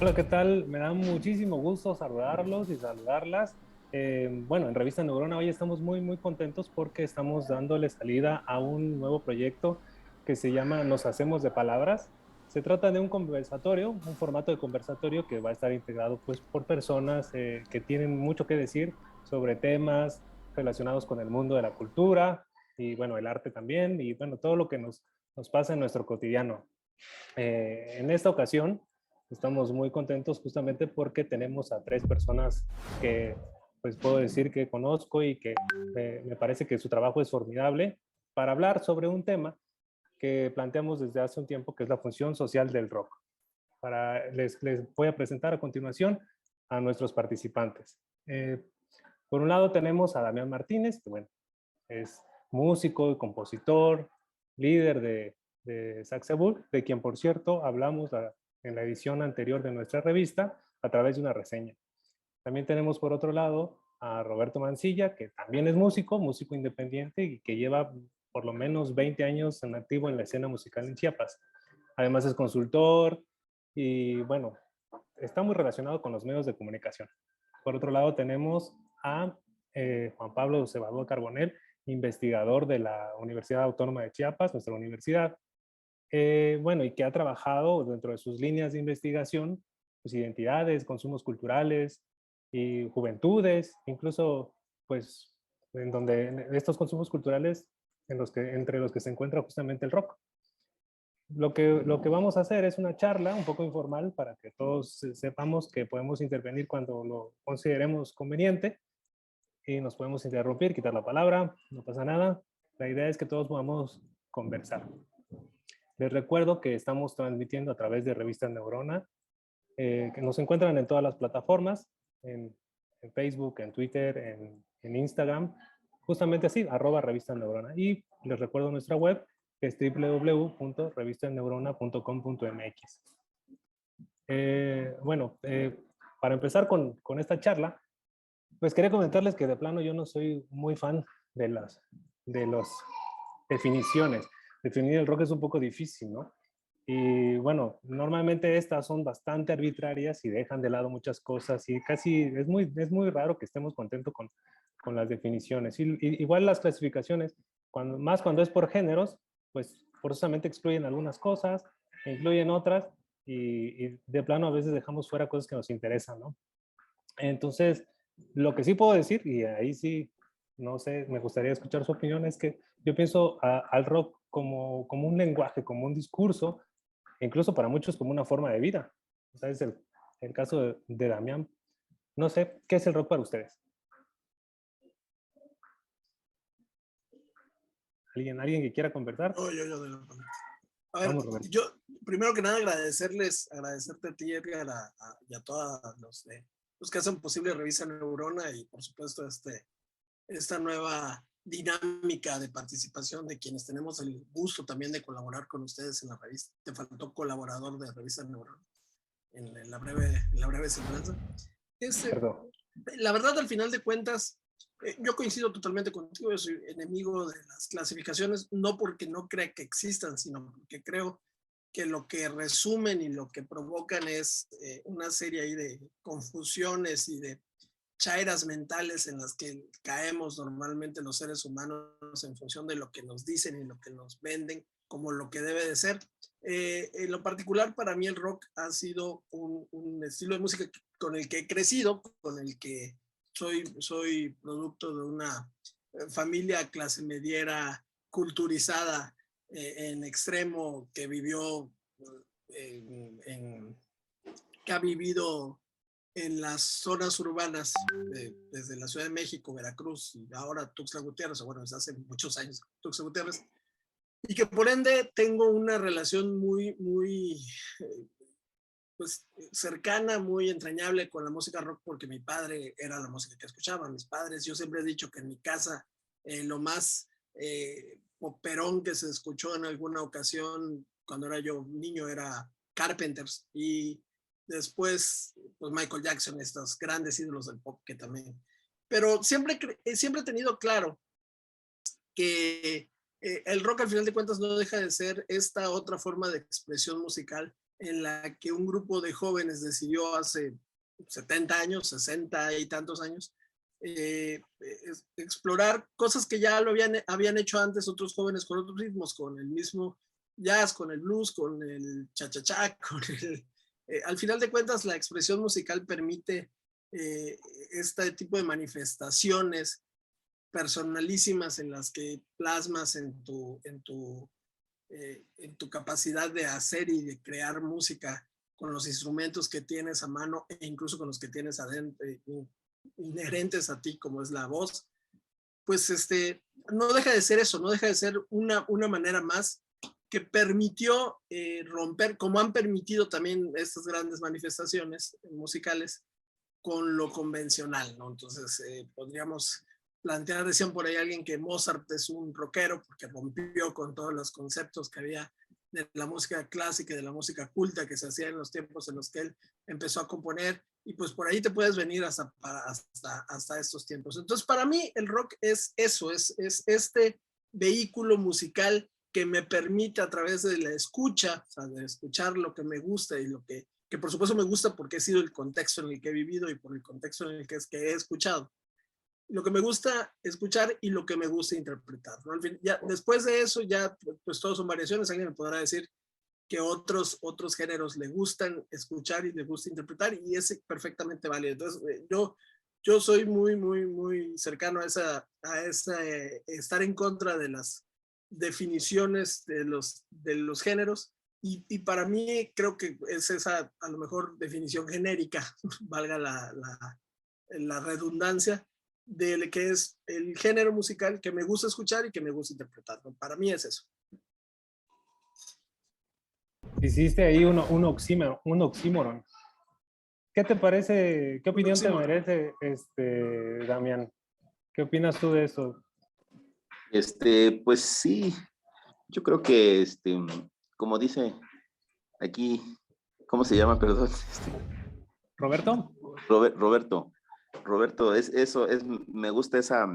Hola, ¿qué tal? Me da muchísimo gusto saludarlos y saludarlas. Bueno, en Revista Neurona hoy estamos muy contentos porque estamos dándole salida a un nuevo proyecto que se llama Nos Hacemos de Palabras. Se trata de un conversatorio, un formato de conversatorio que va a estar integrado pues, por personas que tienen mucho que decir sobre temas relacionados con el mundo de la cultura y bueno, el arte también y bueno, todo lo que nos pasa en nuestro cotidiano. En esta ocasión estamos muy contentos justamente porque tenemos a tres personas que pues puedo decir que conozco y que me parece que su trabajo es formidable para hablar sobre un tema que planteamos desde hace un tiempo, que es la función social del rock. Les voy a presentar a continuación a nuestros participantes. Por un lado tenemos a Damián Martínez, que bueno, es músico y compositor, líder de Saxabull, de quien por cierto hablamos en la edición anterior de nuestra revista a través de una reseña. También tenemos por otro lado a Roberto Mancilla, que también es músico, músico independiente y que lleva por lo menos 20 años en activo en la escena musical en Chiapas. Además es consultor y bueno, está muy relacionado con los medios de comunicación. Por otro lado tenemos a Juan Pablo Cebador Carbonell, investigador de la Universidad Autónoma de Chiapas, nuestra universidad, bueno, y que ha trabajado dentro de sus líneas de investigación, pues identidades, consumos culturales y juventudes, incluso pues en donde en estos consumos culturales entre los que se encuentra justamente el rock. Lo que vamos a hacer es una charla un poco informal para que todos sepamos que podemos intervenir cuando lo consideremos conveniente y nos podemos interrumpir, quitar la palabra, no pasa nada. La idea es que todos podamos conversar. Les recuerdo que estamos transmitiendo a través de Revista Neurona, que nos encuentran en todas las plataformas, en Facebook, en Twitter, en Instagram, justamente así, @Revista Neurona. Y les recuerdo nuestra web, que es www.revistaneurona.com.mx. Bueno, para empezar con esta charla, pues quería comentarles que de plano yo no soy muy fan de las definiciones. Definir el rock es un poco difícil, ¿no? Y bueno, normalmente estas son bastante arbitrarias y dejan de lado muchas cosas y casi es muy raro que estemos contentos con las definiciones. Igual las clasificaciones, más cuando es por géneros, pues forzosamente excluyen algunas cosas, incluyen otras y de plano a veces dejamos fuera cosas que nos interesan, ¿no? Entonces, lo que sí puedo decir, y ahí sí, no sé, me gustaría escuchar su opinión, es que yo pienso al rock como un lenguaje, como un discurso, e incluso para muchos como una forma de vida. O sea, es el caso de Damián. No sé, ¿qué es el rock para ustedes? ¿Alguien que quiera conversar? Yo de lo A ver, Vamos, Roberto. yo primero que nada agradecerte a ti, Edgar, y a todos los que hacen posible Revista Neurona y por supuesto esta nueva dinámica de participación de quienes tenemos el gusto también de colaborar con ustedes en la revista. Te faltó colaborador de Revista Neurona en la breve semblanza. Perdón. La verdad, al final de cuentas, yo coincido totalmente contigo. Yo soy enemigo de las clasificaciones, no porque no crea que existan, sino porque creo que lo que resumen y lo que provocan es una serie ahí de confusiones y de chairas mentales en las que caemos normalmente los seres humanos en función de lo que nos dicen y lo que nos venden como lo que debe de ser. En lo particular, para mí el rock ha sido un estilo de música con el que he crecido, con el que soy producto de una familia clase mediera culturizada en extremo que vivió, que ha vivido en las zonas urbanas, desde la Ciudad de México, Veracruz y ahora Tuxtla Gutiérrez, o bueno, desde hace muchos años Tuxtla Gutiérrez, y que por ende tengo una relación muy pues, cercana, muy entrañable con la música rock, porque mi padre era la música que escuchaba. Mis padres, yo siempre he dicho que en mi casa lo más poperón que se escuchó en alguna ocasión cuando era yo niño era Carpenters, y después pues Michael Jackson, estos grandes ídolos del pop que también. Pero siempre he tenido claro que el rock al final de cuentas no deja de ser esta otra forma de expresión musical en la que un grupo de jóvenes decidió hace 70 años, 60 y tantos años, explorar cosas que ya lo habían hecho antes otros jóvenes con otros ritmos, con el mismo jazz, con el blues, con el cha-cha-cha, al final de cuentas la expresión musical permite este tipo de manifestaciones personalísimas en las que plasmas en tu capacidad de hacer y de crear música con los instrumentos que tienes a mano e incluso con los que tienes adentro, inherentes a ti, como es la voz, pues no deja de ser eso, no deja de ser una manera más que permitió romper, como han permitido también estas grandes manifestaciones musicales, con lo convencional, ¿no? Entonces, podríamos plantear, decían por ahí alguien que Mozart es un rockero porque rompió con todos los conceptos que había de la música clásica y de la música culta que se hacía en los tiempos en los que él empezó a componer, y pues por ahí te puedes venir hasta estos tiempos. Entonces, para mí el rock es eso, es este vehículo musical que me permite a través de la escucha, o sea, de escuchar lo que me gusta y lo que por supuesto me gusta porque he sido el contexto en el que he vivido y por el contexto en el que he escuchado. Lo que me gusta escuchar y lo que me gusta interpretar, ¿no? Al fin, ya, después de eso, ya pues todos son variaciones. Alguien me podrá decir que otros géneros le gustan escuchar y le gusta interpretar, y es perfectamente válido. Entonces, yo soy muy cercano a esa estar en contra de las definiciones de los géneros, y para mí creo que es esa a lo mejor definición genérica, valga la redundancia, de que es el género musical que me gusta escuchar y que me gusta interpretar, ¿no? Para mí es eso. Hiciste ahí un oxímoron. ¿Qué te parece? ¿Qué opinión te merece, Damián? ¿Qué opinas tú de eso? Pues sí, yo creo que, como dice aquí, ¿cómo se llama? Perdón. ¿Roberto? Roberto, me gusta esa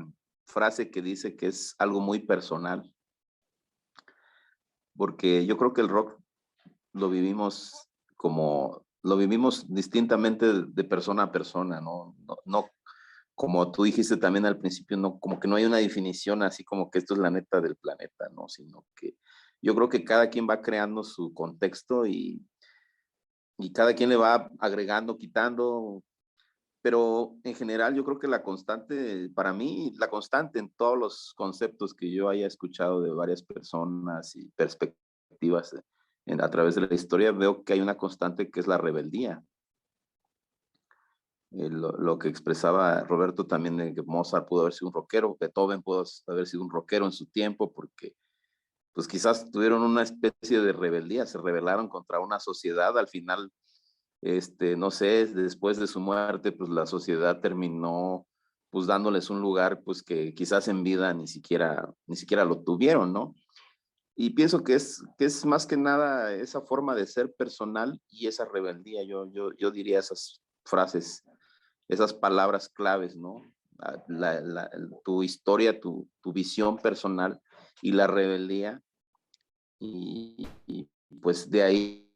frase que dice que es algo muy personal, porque yo creo que el rock lo vivimos distintamente de persona a persona, ¿no? No, como tú dijiste también al principio, no, como que no hay una definición así como que esto es la neta del planeta, ¿no? Sino que yo creo que cada quien va creando su contexto y cada quien le va agregando, quitando, pero en general yo creo que la constante, para mí, la constante en todos los conceptos que yo haya escuchado de varias personas y perspectivas a través de la historia, veo que hay una constante que es la rebeldía. Lo que expresaba Roberto también, de que Mozart pudo haber sido un rockero, Beethoven pudo haber sido un rockero en su tiempo, porque pues quizás tuvieron una especie de rebeldía, se rebelaron contra una sociedad. Al final, no sé, después de su muerte, pues la sociedad terminó pues dándoles un lugar pues que quizás en vida ni siquiera lo tuvieron, ¿no? Y pienso que es más que nada esa forma de ser personal y esa rebeldía. Yo diría esas frases, esas palabras claves, ¿no? Tu historia, tu visión personal y la rebeldía. Y pues de ahí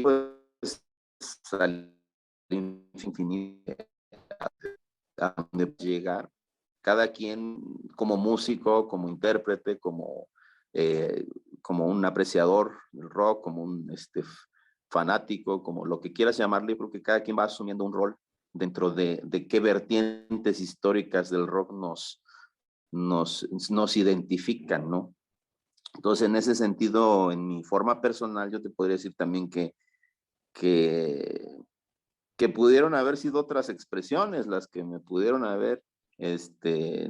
pues al infinito a donde llegar. Cada quien como músico, como intérprete, como un apreciador del rock, como un fanático, como lo que quieras llamarle, porque cada quien va asumiendo un rol dentro de qué vertientes históricas del rock nos identifican, ¿no? Entonces, en ese sentido, en mi forma personal, yo te podría decir también que, que pudieron haber sido otras expresiones las que me pudieron haber,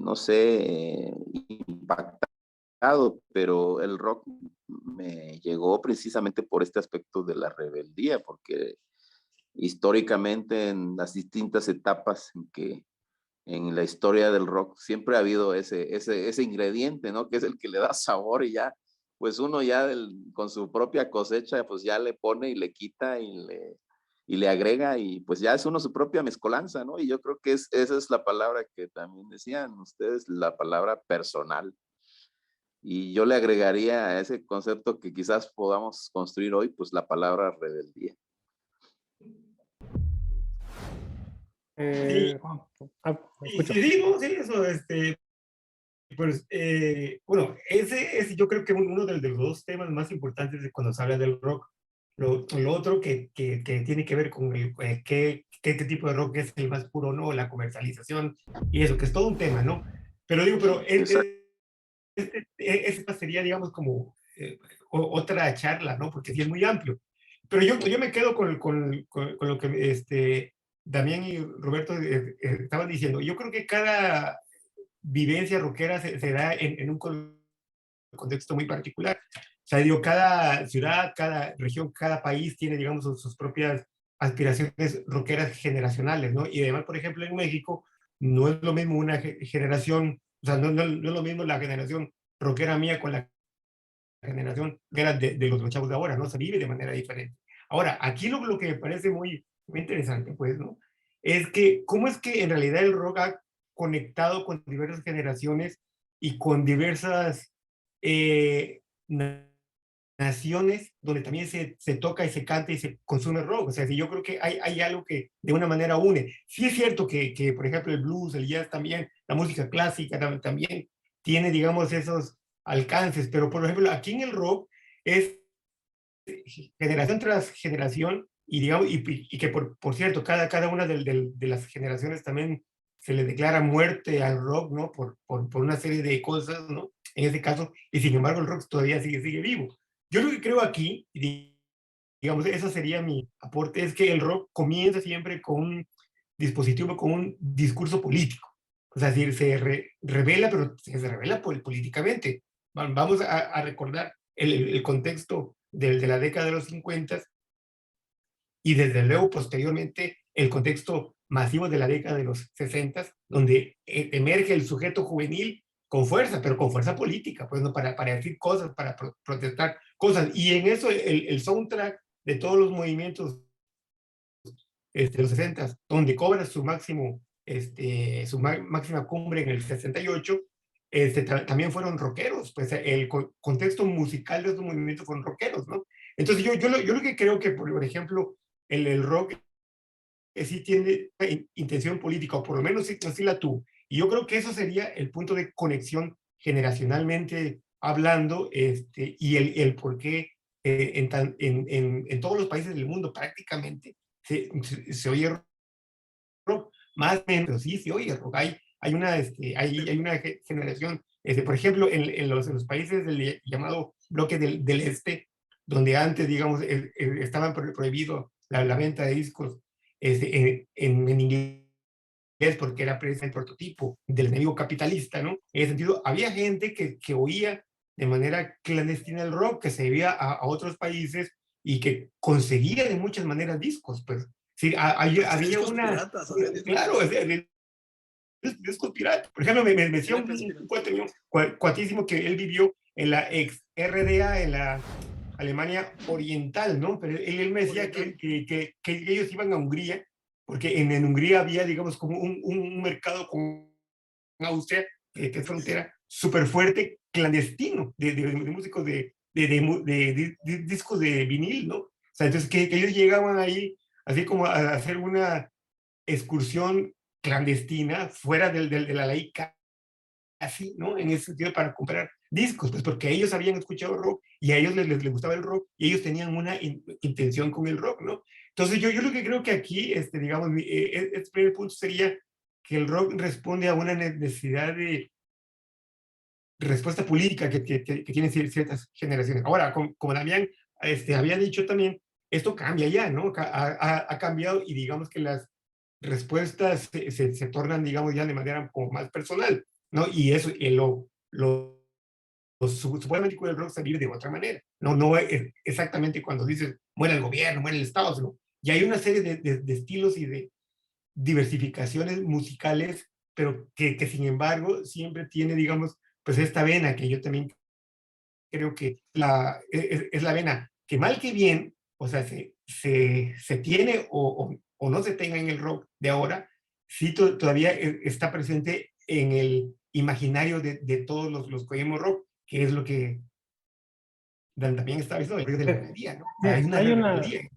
no sé, impactado, pero el rock me llegó precisamente por este aspecto de la rebeldía, porque históricamente en las distintas etapas en la historia del rock siempre ha habido ese ingrediente, ¿no? Que es el que le da sabor, y ya, pues uno ya con su propia cosecha, pues ya le pone y le quita y le agrega, y pues ya es uno su propia mezcolanza, ¿no? Y yo creo que esa es la palabra que también decían ustedes, la palabra personal. Y yo le agregaría a ese concepto que quizás podamos construir hoy, pues la palabra rebeldía. Sí, Juan, sí, escucho. sí, no, sí, eso, pues, bueno, ese es yo creo que uno de los dos temas más importantes de cuando se habla del rock. Lo otro que tiene que ver con qué tipo de rock es el más puro o no, la comercialización y eso, que es todo un tema, ¿no? Pero digo, pero Exacto. ese sería, digamos, como otra charla, ¿no? Porque sí es muy amplio. Pero yo me quedo con lo que Damián y Roberto estaban diciendo. Yo creo que cada vivencia rockera se da en un contexto muy particular. O sea, digo, cada ciudad, cada región, cada país tiene, digamos, sus propias aspiraciones rockeras generacionales, ¿no? Y además, por ejemplo, en México no es lo mismo una generación, o sea, no es lo mismo la generación rockera mía con la generación rockera de los chavos de ahora, ¿no? Se vive de manera diferente. Ahora, aquí lo que me parece muy interesante, pues, ¿no? Es que, ¿cómo es que en realidad el rock ha conectado con diversas generaciones y con diversas eh, naciones donde también se toca y se canta y se consume rock? O sea, si yo creo que hay algo que de una manera une. Sí es cierto que, por ejemplo, el blues, el jazz también, la música clásica también tiene, digamos, esos alcances, pero por ejemplo, aquí en el rock es generación tras generación y, digamos, y que por cierto, cada una de las generaciones también se le declara muerte al rock, ¿no? Por una serie de cosas, ¿no? En ese caso, y sin embargo el rock todavía sigue vivo. Yo lo que creo aquí, digamos, eso sería mi aporte, es que el rock comienza siempre con un dispositivo, con un discurso político. O sea, es decir, revela, pero se revela políticamente. Vamos a recordar el contexto de la década de los 50 y desde luego posteriormente el contexto masivo de la década de los 60, donde emerge el sujeto juvenil con fuerza, pero con fuerza política, pues no para decir cosas, para protestar cosas. Y en eso el soundtrack de todos los movimientos de los 60, donde cobra su máximo, máxima cumbre en el 68, también fueron rockeros, pues el contexto musical de esos movimientos fueron rockeros, ¿no? Entonces yo lo que creo que, por ejemplo, el rock sí tiene intención política, o por lo menos sí la tuvo. Y yo creo que eso sería el punto de conexión generacionalmente hablando, y el por qué en todos los países del mundo prácticamente se oye rock, más o menos, sí, se oye rock. Hay una generación, por ejemplo, en los países del llamado bloque del este, donde antes, digamos, estaban prohibido la venta de discos en inglés, porque era precisamente el prototipo del enemigo capitalista, ¿no? En ese sentido, había gente que oía de manera clandestina el rock, que se iba a otros países y que conseguía de muchas maneras discos, pues. Sí, había una... Piratas, claro, discos piratas. Por ejemplo, me decía un cuate mío, cuatísimo, que él vivió en la ex RDA, en la Alemania Oriental, ¿no? Pero él me decía que ellos iban a Hungría, porque en Hungría había, digamos, como un mercado con Austria, que es frontera, súper fuerte, clandestino, de músicos de discos de vinil, ¿no? O sea, entonces que ellos llegaban ahí, así como a hacer una excursión clandestina, fuera de la ley, así, ¿no? En ese sentido, para comprar discos, pues porque ellos habían escuchado rock y a ellos les gustaba el rock y ellos tenían una intención con el rock, ¿no? Entonces yo lo que creo que aquí, digamos, el primer punto sería que el rock responde a una necesidad de respuesta política que tienen ciertas generaciones. Ahora, como Damián había dicho también, esto cambia ya, ¿no? Ha cambiado y digamos que las respuestas se tornan, digamos, ya de manera como más personal, ¿no? Y eso, supuestamente con el rock se vive de otra manera, no es exactamente cuando dices muere el gobierno, muere el Estado, sino, y hay una serie de estilos y de diversificaciones musicales, pero que sin embargo siempre tiene, digamos, pues esta vena que yo también creo que es la vena que mal que bien, o sea, se tiene o no se tenga en el rock de ahora, sí todavía está presente en el imaginario de todos los que oímos rock, que es lo que también está visto de la rebeldía, ¿no? Hay una rebeldía.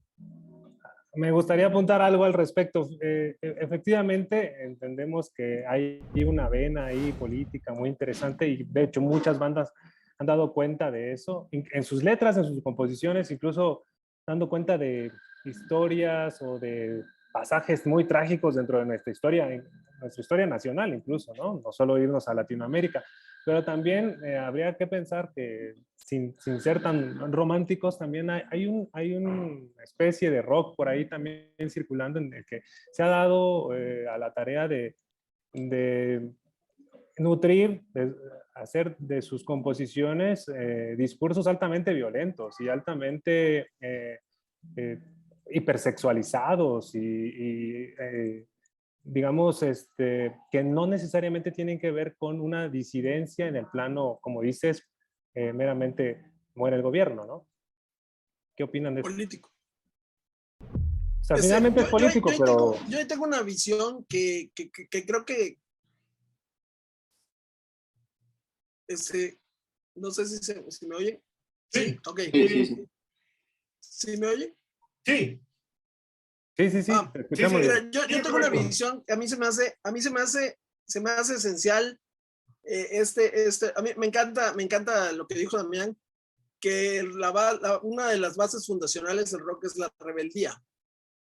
Me gustaría apuntar algo al respecto. Efectivamente, entendemos que hay una vena ahí política muy interesante y de hecho muchas bandas han dado cuenta de eso en sus letras, en sus composiciones, incluso dando cuenta de historias o de pasajes muy trágicos dentro de nuestra historia nacional incluso, ¿no? No solo irnos a Latinoamérica, pero también habría que pensar que sin ser tan románticos, también hay una especie de rock por ahí también circulando en el que se ha dado a la tarea de nutrir, de hacer de sus composiciones discursos altamente violentos y altamente hipersexualizados y digamos, que no necesariamente tienen que ver con una disidencia en el plano, como dices, meramente muere el gobierno, ¿no? ¿Qué opinan de eso? Político. O sea, finalmente es político, pero... Yo tengo una visión que creo que... no sé si me oyen. Sí, ok. Sí. ¿Sí me oye? Sí. Sí. Yo tengo una visión que a mí se me hace esencial. A mí me encanta lo que dijo Damián, que una de las bases fundacionales del rock es la rebeldía.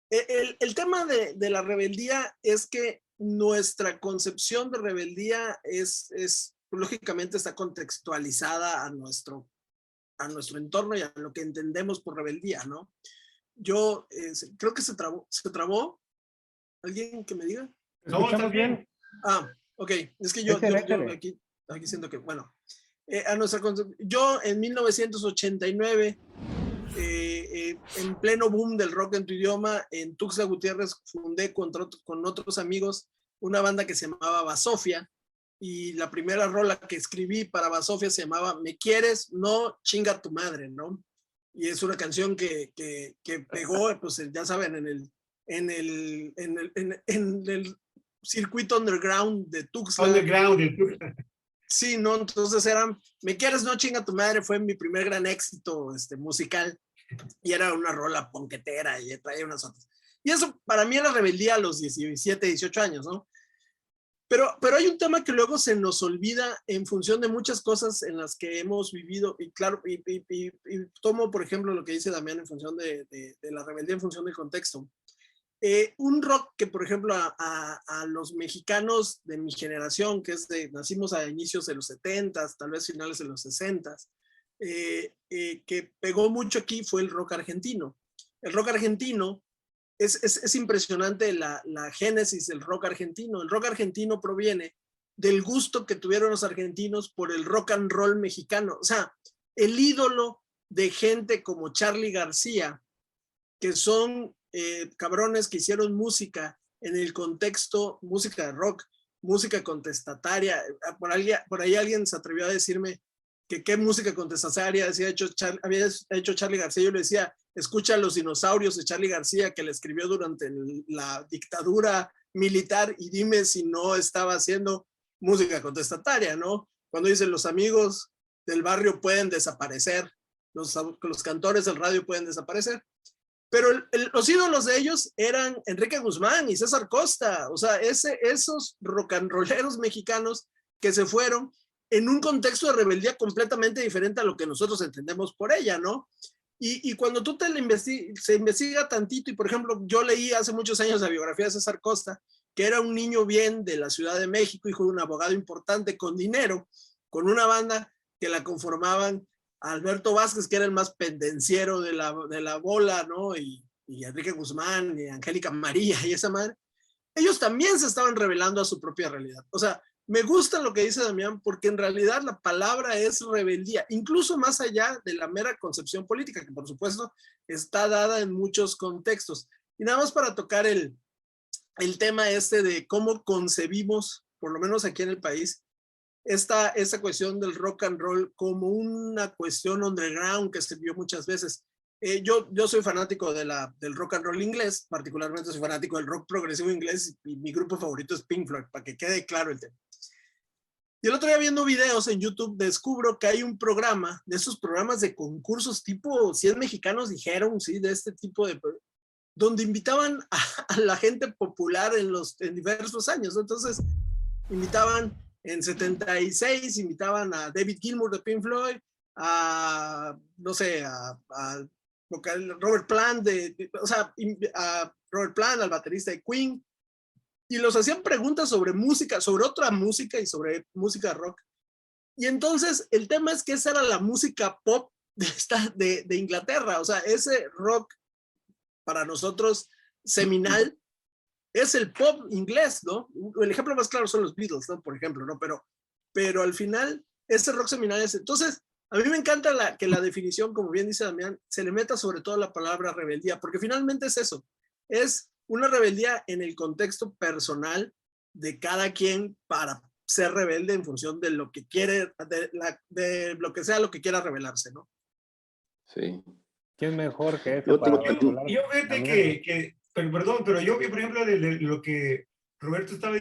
El tema de la rebeldía es que nuestra concepción de rebeldía lógicamente está contextualizada a nuestro entorno y a lo que entendemos por rebeldía, ¿no? Yo creo que se trabó. ¿Alguien que me diga? ¿Escuchamos bien? Ok. Es que yo aquí siento que, bueno, yo en 1989, en pleno boom del rock en tu idioma, en Tuxtla Gutiérrez fundé con otros amigos una banda que se llamaba Basofia, y la primera rola que escribí para Basofia se llamaba ¿Me quieres? No, chinga tu madre, ¿no? Y es una canción que pegó, pues ya saben, en el circuito underground de Tuxtla. Sí, ¿no? Entonces ¿Me quieres? No, chinga tu madre, fue mi primer gran éxito musical, y era una rola ponquetera y traía unas otras. Y eso para mí era rebeldía a los 17, 18 años, ¿no? Pero hay un tema que luego se nos olvida en función de muchas cosas en las que hemos vivido, y claro, y tomo por ejemplo lo que dice Damián en función de la rebeldía en función del contexto. Un rock que por ejemplo a los mexicanos de mi generación, que nacimos a inicios de los 70s, tal vez finales de los 60s, que pegó mucho aquí fue el rock argentino. El rock argentino es impresionante la génesis del rock argentino. El rock argentino proviene del gusto que tuvieron los argentinos por el rock and roll mexicano. O sea, el ídolo de gente como Charly García, que son cabrones que hicieron música en el contexto, música de rock, música contestataria. Por ahí alguien se atrevió a decirme que qué música contestataria había hecho Charly García. Yo le decía, escucha Los dinosaurios de Charly García, que le escribió durante la dictadura militar, y dime si no estaba haciendo música contestataria, ¿no? Cuando dice los amigos del barrio pueden desaparecer, los cantores del radio pueden desaparecer. Pero los ídolos de ellos eran Enrique Guzmán y César Costa, o sea, esos rock and rolleros mexicanos que se fueron en un contexto de rebeldía completamente diferente a lo que nosotros entendemos por ella, ¿no? Y cuando tú se investiga tantito, y por ejemplo, yo leí hace muchos años la biografía de César Costa, que era un niño bien de la Ciudad de México, hijo de un abogado importante con dinero, con una banda que la conformaban Alberto Vázquez, que era el más pendenciero de la bola, ¿no? Y Enrique Guzmán, y Angélica María, y esa madre. Ellos también se estaban revelando a su propia realidad. O sea, me gusta lo que dice Damián, porque en realidad la palabra es rebeldía, incluso más allá de la mera concepción política, que por supuesto está dada en muchos contextos. Y nada más para tocar el tema de cómo concebimos, por lo menos aquí en el país, esta cuestión del rock and roll como una cuestión underground que se vio muchas veces. Yo soy fanático del rock and roll inglés, particularmente soy fanático del rock progresivo inglés, y mi grupo favorito es Pink Floyd, para que quede claro el tema. Y el otro día viendo videos en YouTube descubro que hay un programa, de esos programas de concursos tipo 100 mexicanos dijeron, sí, de este tipo de, donde invitaban a la gente popular en diversos años, ¿no? Entonces, invitaban en 76, invitaban a David Gilmour de Pink Floyd, a, no sé, a Robert Plant, o sea, a Robert Plant, al baterista de Queen, y los hacían preguntas sobre música, sobre otra música y sobre música rock. Y entonces el tema es que esa era la música pop de Inglaterra, o sea, ese rock para nosotros seminal es el pop inglés, ¿no? El ejemplo más claro son los Beatles, ¿no? Por ejemplo, ¿no? Pero al final, ese rock seminal es... Entonces, a mí me encanta que la definición, como bien dice Damián, se le meta sobre todo la palabra rebeldía, porque finalmente es eso, es una rebeldía en el contexto personal de cada quien para ser rebelde en función de lo que quiere, de lo que sea lo que quiera rebelarse, ¿no? Sí. ¿Quién mejor que eso Yo para tengo hablar? Yo fíjate perdón, pero yo, por ejemplo, de lo que Roberto estaba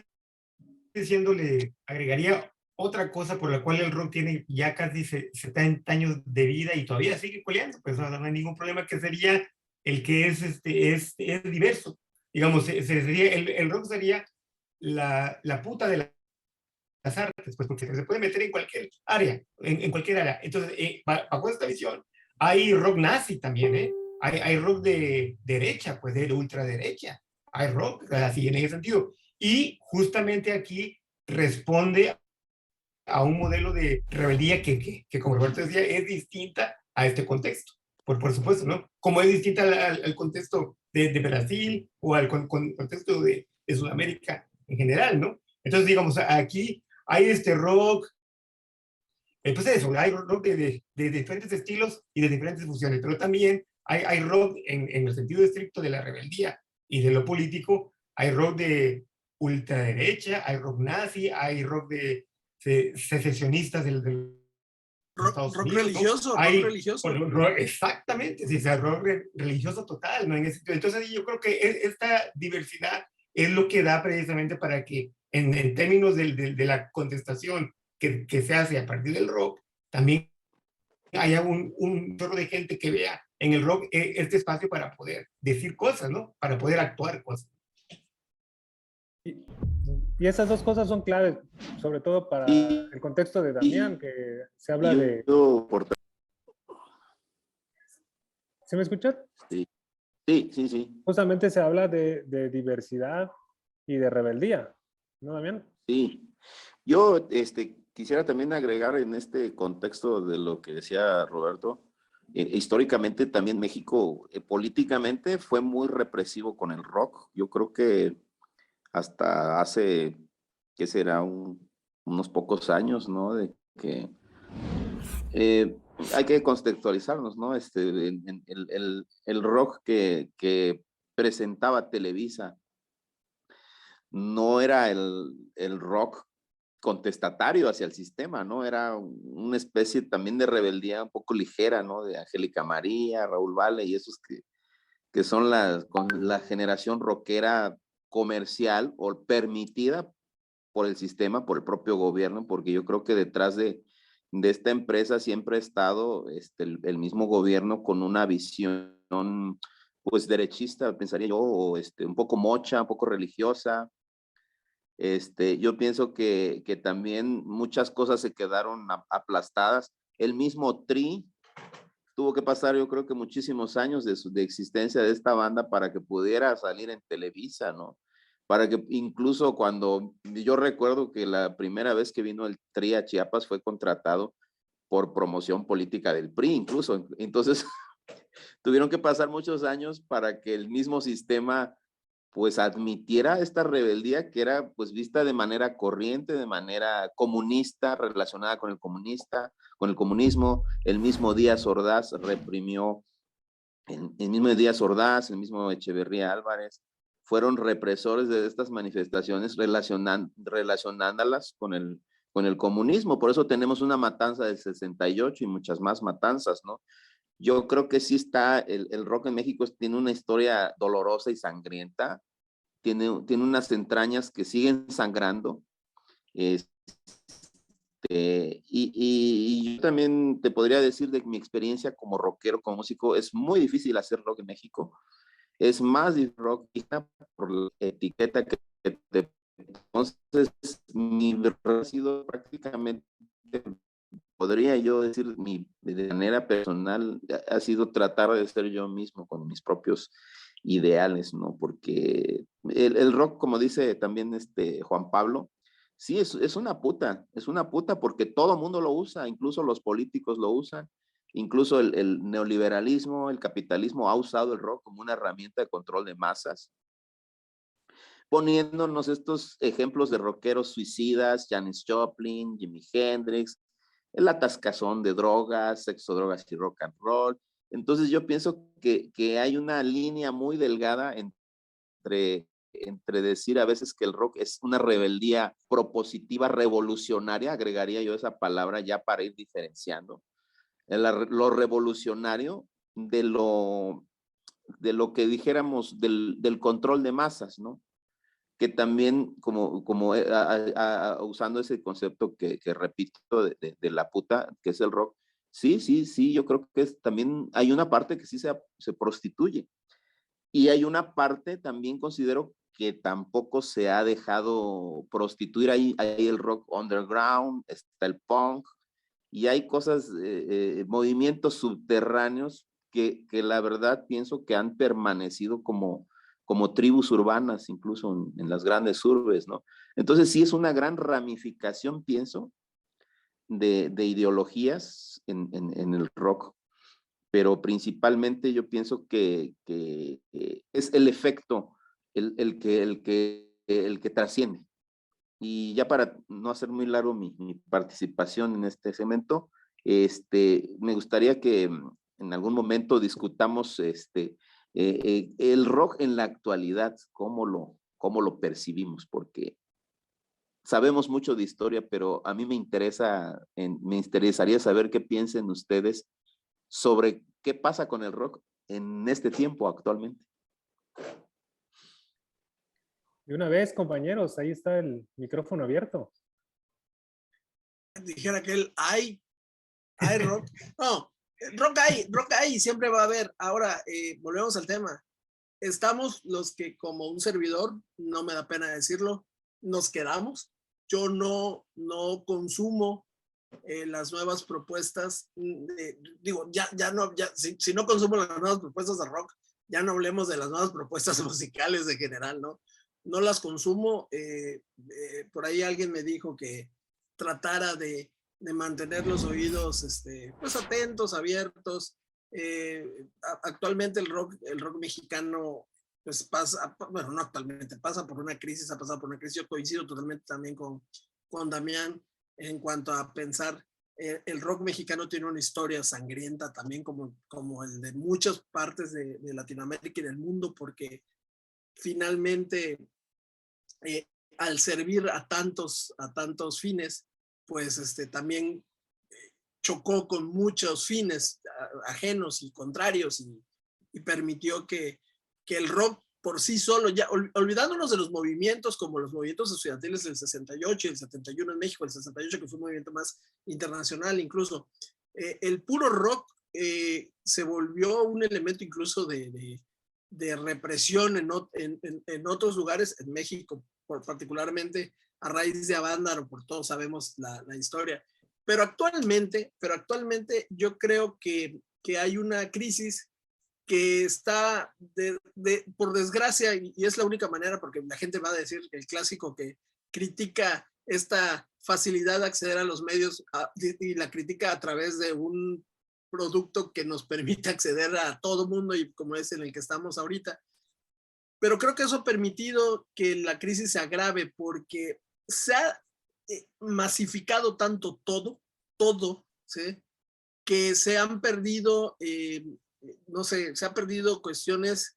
diciendo, le agregaría otra cosa por la cual el rock tiene ya casi 70 años de vida y todavía sigue coleando, pues no hay ningún problema, que sería el que es diverso. Digamos, sería, el rock sería la puta de las artes, pues porque se puede meter en cualquier área, en cualquier área. Entonces, bajo esta visión, hay rock nazi también, ¿eh? Hay rock de derecha, pues de ultraderecha. Hay rock así en ese sentido. Y justamente aquí responde a un modelo de rebeldía que como Roberto decía, es distinta a este contexto. Por supuesto, ¿no? Como es distinta al contexto de Brasil o al contexto de Sudamérica en general, ¿no? Entonces, digamos, aquí hay este rock, pues eso, hay rock de diferentes estilos y de diferentes fusiones, pero también hay rock en el sentido estricto de la rebeldía y de lo político, hay rock de ultraderecha, hay rock nazi, hay rock de secesionistas de Estados Rock Unidos, religioso, ¿no? rock religioso. Exactamente, sí, o sea, rock religioso total, ¿no? Entonces yo creo que esta diversidad es lo que da precisamente para que en términos de la contestación que se hace a partir del rock, también haya un chorro de gente que vea en el rock este espacio para poder decir cosas, ¿no? Para poder actuar cosas. Y esas dos cosas son claves, sobre todo para el contexto de Damián, que se habla de... ¿Se me escucha? Sí, sí, sí, sí. Justamente se habla de diversidad y de rebeldía, ¿no, Damián? Sí. Yo quisiera también agregar en este contexto de lo que decía Roberto, históricamente también México políticamente fue muy represivo con el rock. Yo creo que hasta hace, ¿qué será? Unos pocos años, ¿no? De que hay que contextualizarnos, ¿no? El rock que presentaba Televisa no era el rock contestatario hacia el sistema, ¿no? Era una especie también de rebeldía un poco ligera, ¿no? De Angélica María, Raúl Vale y esos que son con la generación rockera comercial o permitida por el sistema, por el propio gobierno, porque yo creo que detrás de esta empresa siempre ha estado el mismo gobierno con una visión pues derechista, pensaría yo, o un poco mocha, un poco religiosa. Yo pienso que también muchas cosas se quedaron aplastadas. El mismo Tri tuvo que pasar, yo creo que muchísimos años de existencia de esta banda para que pudiera salir en Televisa, ¿no? Para que incluso cuando yo recuerdo que la primera vez que vino el Tri a Chiapas fue contratado por promoción política del PRI, incluso. Entonces, tuvieron que pasar muchos años para que el mismo sistema pues admitiera esta rebeldía que era pues vista de manera corriente, de manera comunista, relacionada con el comunismo. El mismo Díaz Ordaz reprimió, el mismo Díaz Ordaz, el mismo Echeverría Álvarez, fueron represores de estas manifestaciones relacionándolas con el comunismo. Por eso tenemos una matanza del 68 y muchas más matanzas, ¿no? Yo creo que sí está, el rock en México tiene una historia dolorosa y sangrienta, tiene unas entrañas que siguen sangrando, Y yo también te podría decir de mi experiencia como rockero, como músico, es muy difícil hacer rock en México. Es más difícil rock por la etiqueta que te... Entonces, mi ha sido prácticamente, podría yo decir, de manera personal, ha sido tratar de ser yo mismo con mis propios ideales, ¿no? Porque el rock, como dice también Juan Pablo, sí, es una puta porque todo el mundo lo usa, incluso los políticos lo usan, incluso el neoliberalismo, el capitalismo ha usado el rock como una herramienta de control de masas, poniéndonos estos ejemplos de rockeros suicidas, Janis Joplin, Jimi Hendrix, el atascazón de drogas, sexo, drogas y rock and roll. Entonces yo pienso que hay una línea muy delgada entre decir a veces que el rock es una rebeldía propositiva, revolucionaria, agregaría yo esa palabra ya para ir diferenciando, lo revolucionario de lo que dijéramos del control de masas, ¿no? Que también, usando ese concepto que repito de la puta, que es el rock, sí, yo creo que también hay una parte que sí se prostituye. Y hay una parte también considero que tampoco se ha dejado prostituir. Hay el rock underground, está el punk, y hay cosas, movimientos subterráneos que la verdad pienso que han permanecido como tribus urbanas, incluso en las grandes urbes, ¿no? Entonces sí es una gran ramificación, pienso, de ideologías en el rock, pero principalmente yo pienso que es el efecto el que trasciende. Y ya para no hacer muy largo mi participación en este segmento, me gustaría que en algún momento discutamos el rock en la actualidad, cómo lo percibimos, porque sabemos mucho de historia, pero a mí me interesaría saber qué piensen ustedes sobre qué pasa con el rock en este tiempo actualmente. De una vez, compañeros, ahí está el micrófono abierto. Dijera que hay rock. No, rock hay, siempre va a haber. Ahora, volvemos al tema. Estamos los que, como un servidor, no me da pena decirlo, nos quedamos. Yo no consumo las nuevas propuestas. Digo, si no consumo las nuevas propuestas de rock, ya no hablemos de las nuevas propuestas musicales de general, ¿no? No las consumo. Por ahí alguien me dijo que tratara de mantener los oídos pues atentos, abiertos. Actualmente el rock mexicano pues pasa, bueno, no actualmente, pasa por una crisis, ha pasado por una crisis. Yo coincido totalmente también con Damián en cuanto a pensar, el rock mexicano tiene una historia sangrienta también como el de muchas partes de Latinoamérica y del mundo, porque finalmente al servir a tantos fines, pues también chocó con muchos fines ajenos y contrarios y permitió que el rock por sí solo, ya olvidándonos de los movimientos como los movimientos estudiantiles del 68 y el 71 en México, el 68 que fue un movimiento más internacional incluso, el puro rock se volvió un elemento incluso de represión en otros lugares, en México particularmente a raíz de Avándaro, por todos sabemos la historia. Pero actualmente yo creo que hay una crisis que está, por desgracia, y es la única manera, porque la gente va a decir el clásico que critica esta facilidad de acceder a los medios y la critica a través de un producto que nos permite acceder a todo mundo y como es en el que estamos ahorita. Pero creo que eso ha permitido que la crisis se agrave porque se ha masificado tanto todo, ¿sí? Que se han perdido, no sé, se han perdido cuestiones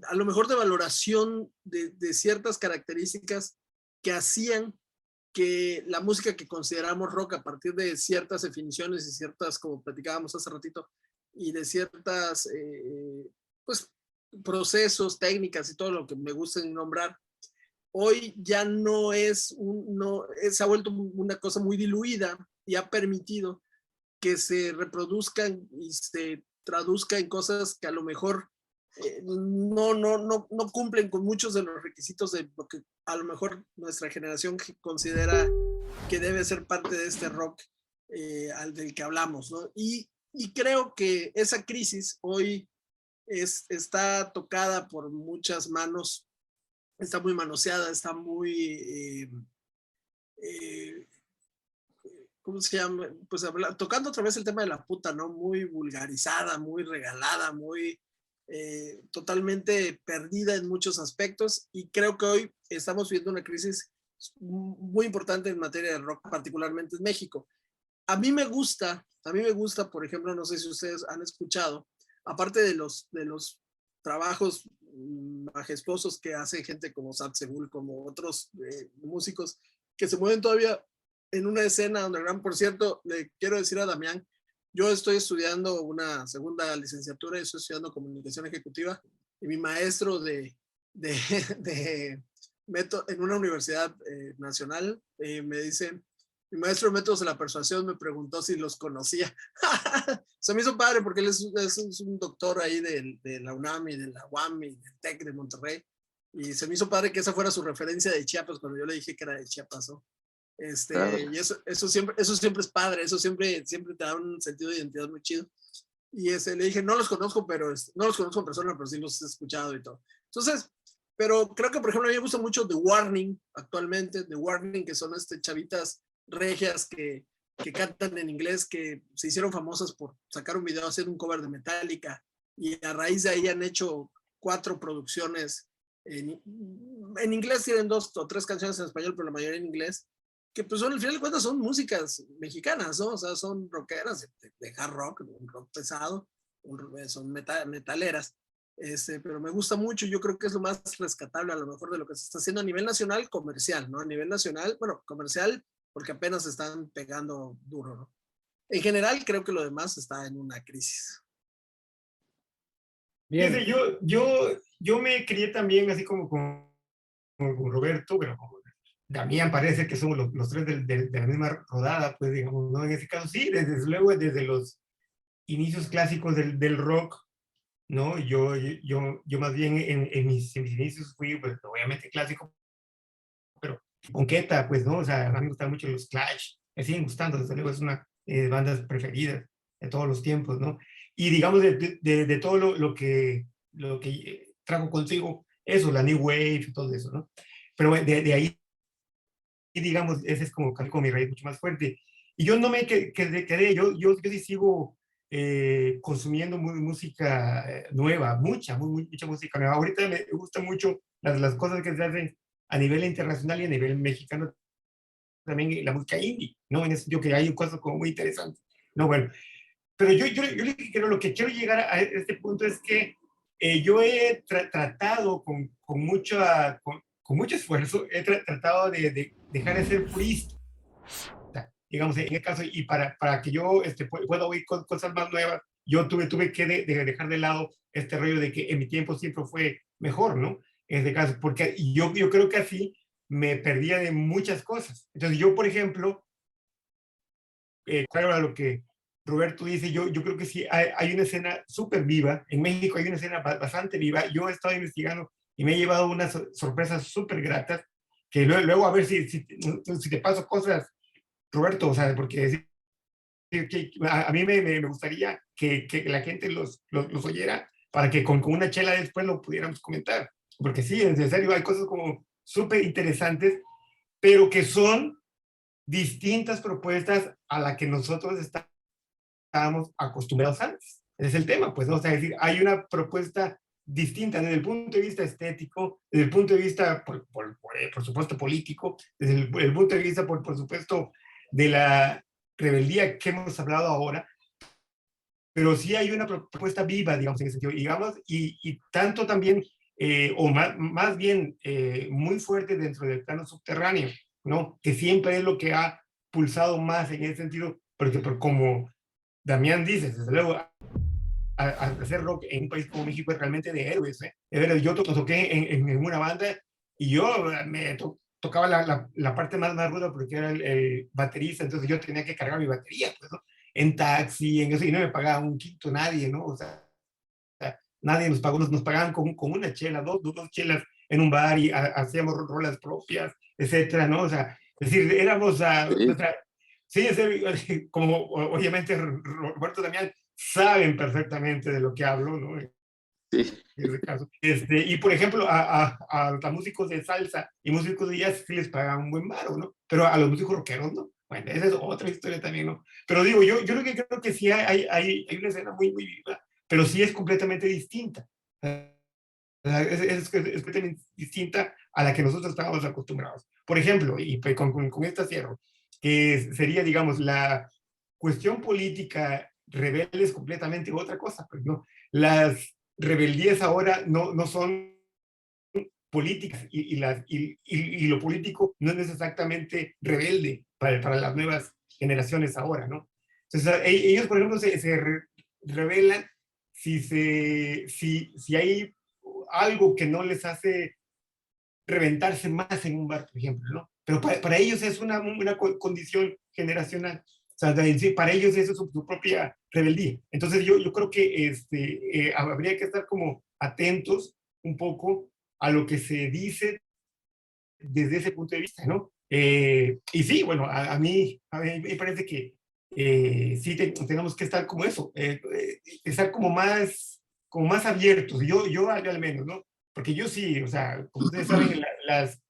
a lo mejor de valoración de ciertas características que hacían que la música que consideramos rock a partir de ciertas definiciones y ciertas, como platicábamos hace ratito, y de ciertas, pues, procesos, técnicas y todo lo que me gusta nombrar, hoy ya no es, se ha vuelto una cosa muy diluida y ha permitido que se reproduzcan y se traduzca en cosas que a lo mejor no cumplen con muchos de los requisitos de lo que a lo mejor nuestra generación considera que debe ser parte de este rock al del que hablamos, ¿no? Y creo que esa crisis hoy está tocada por muchas manos, está muy manoseada, está muy, ¿cómo se llama? Pues tocando otra vez el tema de la puta, ¿no? Muy vulgarizada, muy regalada, muy totalmente perdida en muchos aspectos, y creo que hoy estamos viviendo una crisis muy importante en materia de rock, particularmente en México. A mí me gusta, por ejemplo, no sé si ustedes han escuchado, aparte de los trabajos majestuosos que hace gente como Sat Segul, como otros músicos que se mueven todavía en una escena underground. Por cierto, le quiero decir a Damián, yo estoy estudiando una segunda licenciatura y estoy estudiando comunicación ejecutiva, y mi maestro en una universidad nacional me dice, mi maestro de métodos de la persuasión me preguntó si los conocía. Se me hizo padre porque él es un doctor ahí de la UNAM y de la UAM y del TEC de Monterrey, y se me hizo padre que esa fuera su referencia de Chiapas cuando yo le dije que era de Chiapas, ¿no? Claro. Y eso siempre es padre, eso siempre te da un sentido de identidad muy chido. Y le dije, no los conozco, no los conozco en persona, pero sí los he escuchado y todo. Entonces, pero creo que, por ejemplo, a mí me gusta mucho The Warning actualmente, The Warning, que son chavitas regias que cantan en inglés, que se hicieron famosas por sacar un video haciendo un cover de Metallica, y a raíz de ahí han hecho 4 producciones en inglés, tienen 2 o 3 canciones en español, pero la mayoría en inglés, que pues al final de cuentas son músicas mexicanas, ¿no? O sea, son rockeras de hard rock, un rock pesado, son metaleras. Pero me gusta mucho, yo creo que es lo más rescatable a lo mejor de lo que se está haciendo a nivel nacional, comercial, ¿no? A nivel nacional, bueno, comercial, porque apenas están pegando duro, ¿no? En general, creo que lo demás está en una crisis. Bien. Fíjese, yo me crié también así como con Roberto, pero como Damián, parece que somos los 3 de la misma rodada, pues digamos, ¿no? En ese caso sí, desde luego, desde los inicios clásicos del rock, ¿no? Yo más bien en mis inicios fui, pues obviamente clásico, pero ponqueta, pues, ¿no? O sea, a mí me gustan mucho los Clash, me siguen gustando, desde luego es una de mis bandas preferidas de todos los tiempos, ¿no? Y digamos, de todo lo que trajo consigo eso, la New Wave y todo eso, ¿no? Pero de ahí, digamos, ese es como mi raíz mucho más fuerte. Y yo no me quedé, yo sí sigo consumiendo música nueva, mucha música nueva. Ahorita me gustan mucho las cosas que se hacen a nivel internacional y a nivel mexicano, también la música indie, ¿no? En ese sentido que hay cosas como muy interesantes, ¿no? Bueno, pero lo que quiero llegar a este punto es que yo he tratado con mucho esfuerzo, he tratado de dejar de ser purista, digamos, en el caso, y para que yo pueda oír cosas más nuevas, yo tuve que dejar de lado este rollo de que en mi tiempo siempre fue mejor, ¿no? En este caso, porque yo creo que así me perdía de muchas cosas. Entonces yo, por ejemplo, claro, a lo que Roberto dice, yo creo que sí, hay una escena súper viva. En México hay una escena bastante viva. Yo he estado investigando y me he llevado unas sorpresas súper gratas, que luego a ver si te paso cosas, Roberto, o sea, porque a mí me gustaría que la gente los oyera para que con una chela después lo pudiéramos comentar. Porque sí, en serio, hay cosas como súper interesantes, pero que son distintas propuestas a la que nosotros estábamos acostumbrados antes. Ese es el tema, pues, ¿no? O sea, es decir, hay una propuesta distinta desde el punto de vista estético, desde el punto de vista, por supuesto, político, desde el punto de vista, por supuesto, de la rebeldía que hemos hablado ahora, pero sí hay una propuesta viva, digamos, en ese sentido, digamos, y tanto también, o más bien, muy fuerte dentro del plano subterráneo, ¿no? Que siempre es lo que ha pulsado más en ese sentido, porque como Damián dice, desde luego, hacer rock en un país como México es realmente de héroes, ¿eh? Yo toqué en una banda y yo tocaba la parte más ruda porque era el baterista, entonces yo tenía que cargar mi batería, pues, ¿no? En taxi, en eso, y no me pagaba un quinto nadie, ¿no? O sea, nadie nos pagó, nos pagaban con una chela, dos chelas en un bar y hacíamos rolas propias, etcétera, ¿no? O sea, es decir, éramos, o Sí, sea, sí, como obviamente Roberto Damián saben perfectamente de lo que hablo, ¿no? sí. En ese caso. Y por ejemplo, a los músicos de salsa y músicos de jazz sí les pagan un buen varo, ¿no? Pero a los músicos rockeros, ¿no? Bueno, esa es otra historia también, ¿no? Pero digo, yo lo que creo que sí hay una escena muy viva, pero sí es completamente distinta. Es completamente distinta a la que nosotros estábamos acostumbrados. Por ejemplo, y pues con esta cierro, que sería, digamos, la cuestión política rebelde es completamente otra cosa, pues, ¿no? Las rebeldías ahora no son políticas y lo político no es exactamente rebelde para las nuevas generaciones ahora, ¿no? Entonces, ellos, por ejemplo, se rebelan si hay algo que no les hace reventarse más en un bar, por ejemplo, ¿no? Pero para ellos es una condición generacional. O sea, para ellos eso es su propia rebeldía. Entonces yo creo que habría que estar como atentos un poco a lo que se dice desde ese punto de vista, ¿no? Y sí, bueno, a mí me parece que sí tenemos que estar como eso, estar como más abiertos, yo al menos, ¿no? Porque yo sí, o sea, como ustedes saben, las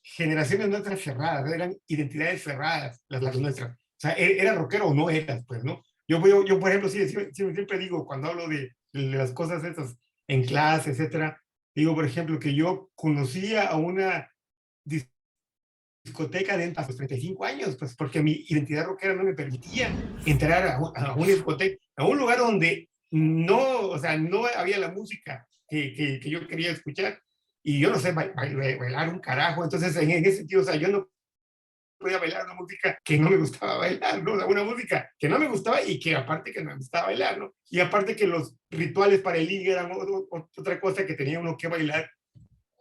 generaciones nuestras cerradas, eran identidades cerradas las nuestras. O sea, era rockero o no eras, pues, ¿no? Yo por ejemplo, siempre digo, cuando hablo de las cosas estas en clase, etcétera, digo, por ejemplo, que yo conocía a una discoteca de a los 35 años, pues porque mi identidad rockera no me permitía entrar a una discoteca, a un lugar donde no, o sea, no había la música que yo quería escuchar y yo no sé bailar un carajo, entonces en ese sentido, o sea, yo no podía bailar una música que no me gustaba bailar, ¿no? O sea, una música que no me gustaba y que aparte que no me gustaba bailar, ¿no? Y aparte que los rituales para el ligue eran otra cosa que tenía uno que bailar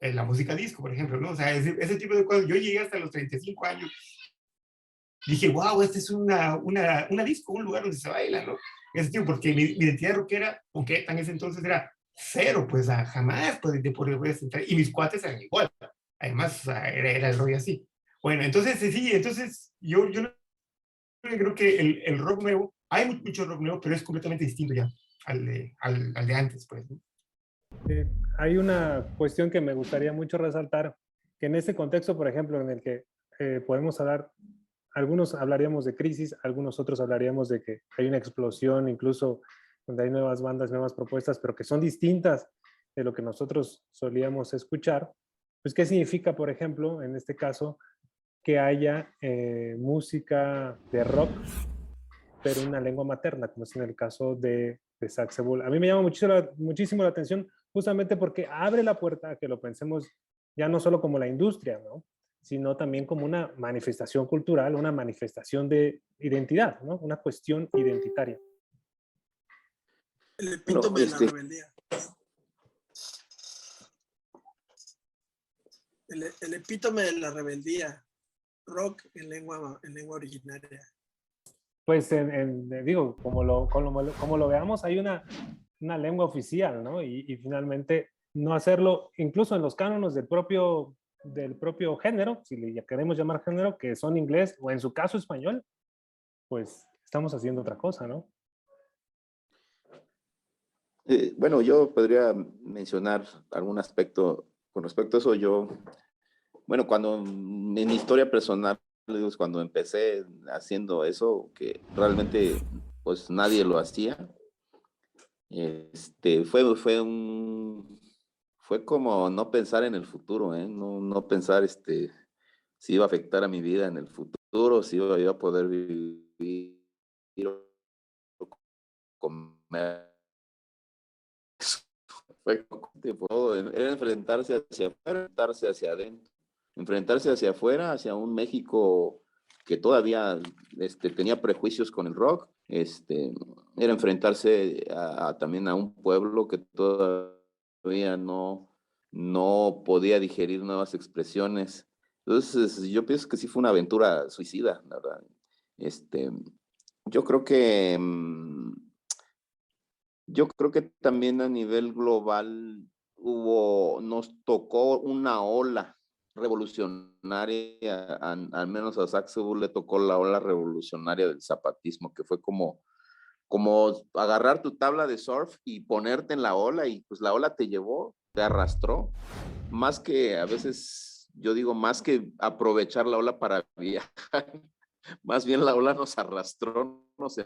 la música disco, por ejemplo, ¿no? O sea, ese tipo de cosas. Yo llegué hasta los 35 años, dije, wow, este es una disco, un lugar donde se baila, ¿no? Ese tipo, porque mi identidad rockera, aunque en ese entonces era cero, pues jamás podía entrar, y mis cuates eran igual, además, o sea, era el rollo así. Bueno, entonces, sí, entonces yo creo que el rock nuevo, hay mucho rock nuevo, pero es completamente distinto ya al de antes, pues, ¿no? Hay una cuestión que me gustaría mucho resaltar, que en este contexto, por ejemplo, en el que podemos hablar, algunos hablaríamos de crisis, algunos otros hablaríamos de que hay una explosión, incluso donde hay nuevas bandas, nuevas propuestas, pero que son distintas de lo que nosotros solíamos escuchar. Pues, ¿qué significa, por ejemplo, en este caso, que haya música de rock, pero en una lengua materna, como es en el caso de Saxebul? A mí me llama muchísimo la atención, justamente porque abre la puerta a que lo pensemos ya no solo como la industria, ¿no? Sino también como una manifestación cultural, una manifestación de identidad, ¿no? Una cuestión identitaria. El Bueno, epítome de la rebeldía. El epítome de la rebeldía. Rock en lengua originaria. Pues digo, como lo veamos, hay una lengua oficial, ¿no? Y finalmente no hacerlo, incluso en los cánones del propio género, si le queremos llamar género, que son inglés o en su caso español, pues estamos haciendo otra cosa, ¿no? Bueno, yo podría mencionar algún aspecto con respecto a eso. Bueno, en mi historia personal, digo, cuando empecé haciendo eso, que realmente pues nadie lo hacía, fue como no pensar en el futuro, ¿eh? No pensar si iba a afectar a mi vida en el futuro, si iba yo a poder vivir o comer. Fue todo, era enfrentarse hacia afuera, enfrentarse hacia adentro, enfrentarse hacia afuera, hacia un México que todavía tenía prejuicios con el rock, era enfrentarse también a un pueblo que todavía no no podía digerir nuevas expresiones. Entonces, yo pienso que sí fue una aventura suicida, la verdad. Yo creo que también a nivel global nos tocó una ola revolucionaria, al menos a Saxo le tocó la ola revolucionaria del zapatismo, que fue como agarrar tu tabla de surf y ponerte en la ola, y pues la ola te llevó, te arrastró, más que a veces, yo digo, más que aprovechar la ola para viajar, más bien la ola nos arrastró, nos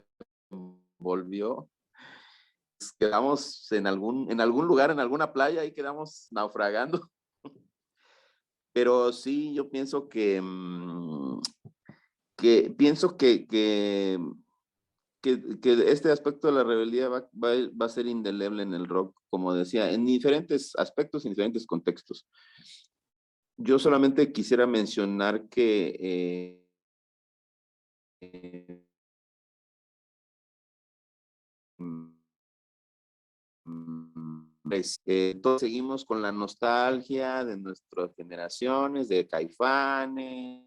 envolvió. Quedamos en algún lugar, en alguna playa, y quedamos naufragando. Pero sí, yo pienso que este aspecto de la rebeldía va a ser indeleble en el rock, como decía, en diferentes aspectos, en diferentes contextos. Yo solamente quisiera mencionar que todos seguimos con la nostalgia de nuestras generaciones, de Caifanes,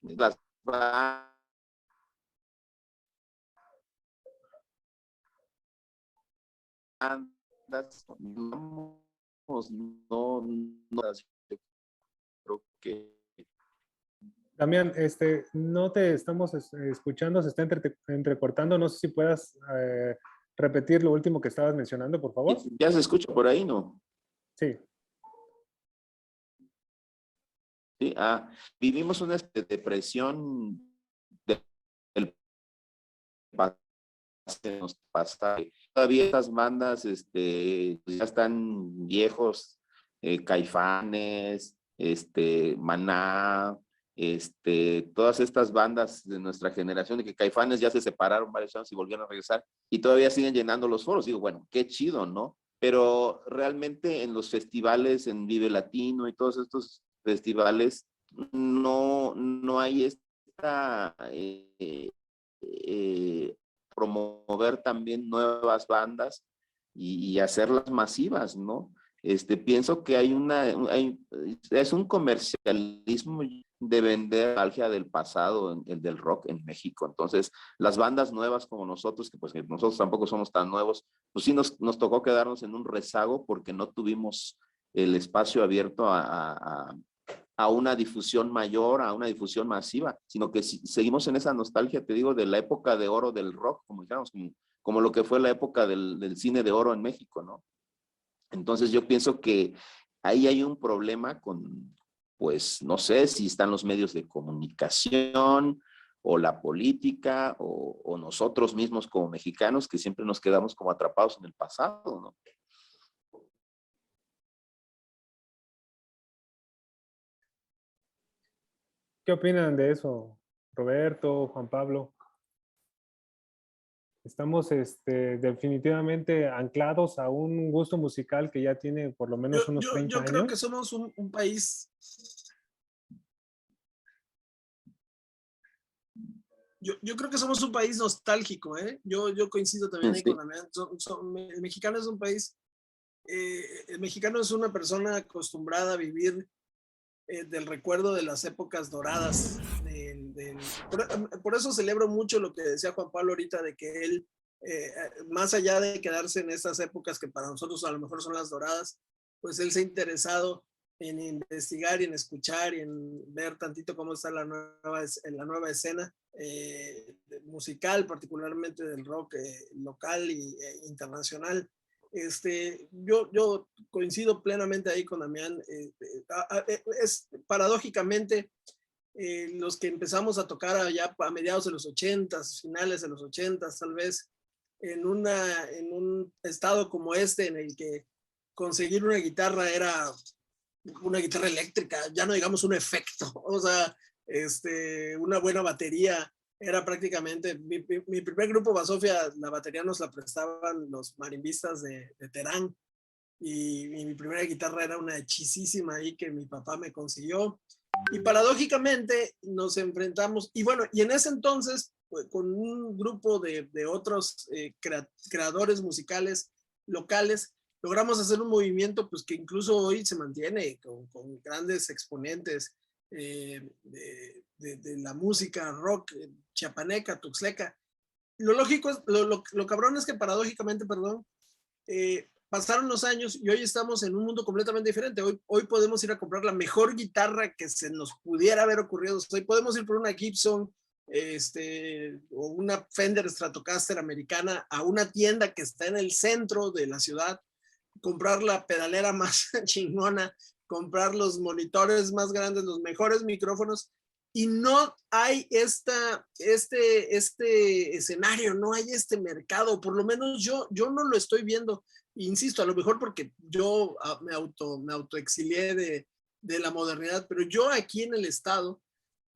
las bandas, no, creo que Damián, no te estamos escuchando, se está entrecortando. No sé si puedas repetir lo último que estabas mencionando, por favor. ya se escucha por ahí, ¿no? Sí. Sí, vivimos una depresión del pasado. Todavía estas bandas ya están viejos, Caifanes, Maná, todas estas bandas de nuestra generación, de que Caifanes ya se separaron varios años y volvieron a regresar, y todavía siguen llenando los foros. Digo, bueno, qué chido, ¿no? Pero realmente en los festivales, en Vive Latino y todos estos festivales, no hay esta promover también nuevas bandas y hacerlas masivas, ¿no? Pienso que es un comercialismo de vender la nostalgia del pasado, el del rock en México. Entonces, las bandas nuevas como nosotros, que pues que nosotros tampoco somos tan nuevos, pues sí nos tocó quedarnos en un rezago porque no tuvimos el espacio abierto a una difusión mayor, a una difusión masiva, sino que seguimos en esa nostalgia, te digo, de la época de oro del rock, como digamos, como lo que fue la época del cine de oro en México, ¿no? Entonces yo pienso que ahí hay un problema con, pues, no sé si están los medios de comunicación o la política o nosotros mismos como mexicanos, que siempre nos quedamos como atrapados en el pasado, ¿no? ¿Qué opinan de eso, Roberto, Juan Pablo? Estamos definitivamente anclados a un gusto musical que ya tiene por lo menos unos 30 yo creo que años. somos un país. Yo creo que somos un país nostálgico, ¿eh? Yo coincido también ahí Sí. con Damián. El mexicano es un país, el mexicano es una persona acostumbrada a vivir del recuerdo de las épocas doradas. Por eso celebro mucho lo que decía Juan Pablo ahorita, de que él, más allá de quedarse en estas épocas que para nosotros a lo mejor son las doradas, pues él se ha interesado en investigar y en escuchar y en ver tantito cómo está la nueva escena musical, particularmente del rock local e internacional. Yo coincido plenamente ahí con Damián. Es paradójicamente los que empezamos a tocar allá a mediados de los 80s, finales de los 80s, tal vez, en un estado como este, en el que conseguir una guitarra era una guitarra eléctrica, ya no digamos un efecto, o sea, una buena batería. Era prácticamente, mi primer grupo, Basofia, la batería nos la prestaban los marimbistas de Terán, y mi primera guitarra era una hechisísima ahí que mi papá me consiguió. Y paradójicamente nos enfrentamos, y bueno, y en ese entonces, pues, con un grupo de otros creadores musicales locales, logramos hacer un movimiento pues, que incluso hoy se mantiene con grandes exponentes de la música rock chiapaneca, tuxtleca. Lo lógico, lo cabrón es que paradójicamente, perdón, pasaron los años y hoy estamos en un mundo completamente diferente. Hoy podemos ir a comprar la mejor guitarra que se nos pudiera haber ocurrido. Hoy podemos ir por una Gibson o una Fender Stratocaster americana a una tienda que está en el centro de la ciudad, comprar la pedalera más chingona, comprar los monitores más grandes, los mejores micrófonos, y no hay este escenario, no hay este mercado, por lo menos yo no lo estoy viendo. Insisto, a lo mejor porque yo me autoexilié de la modernidad, pero yo aquí en el estado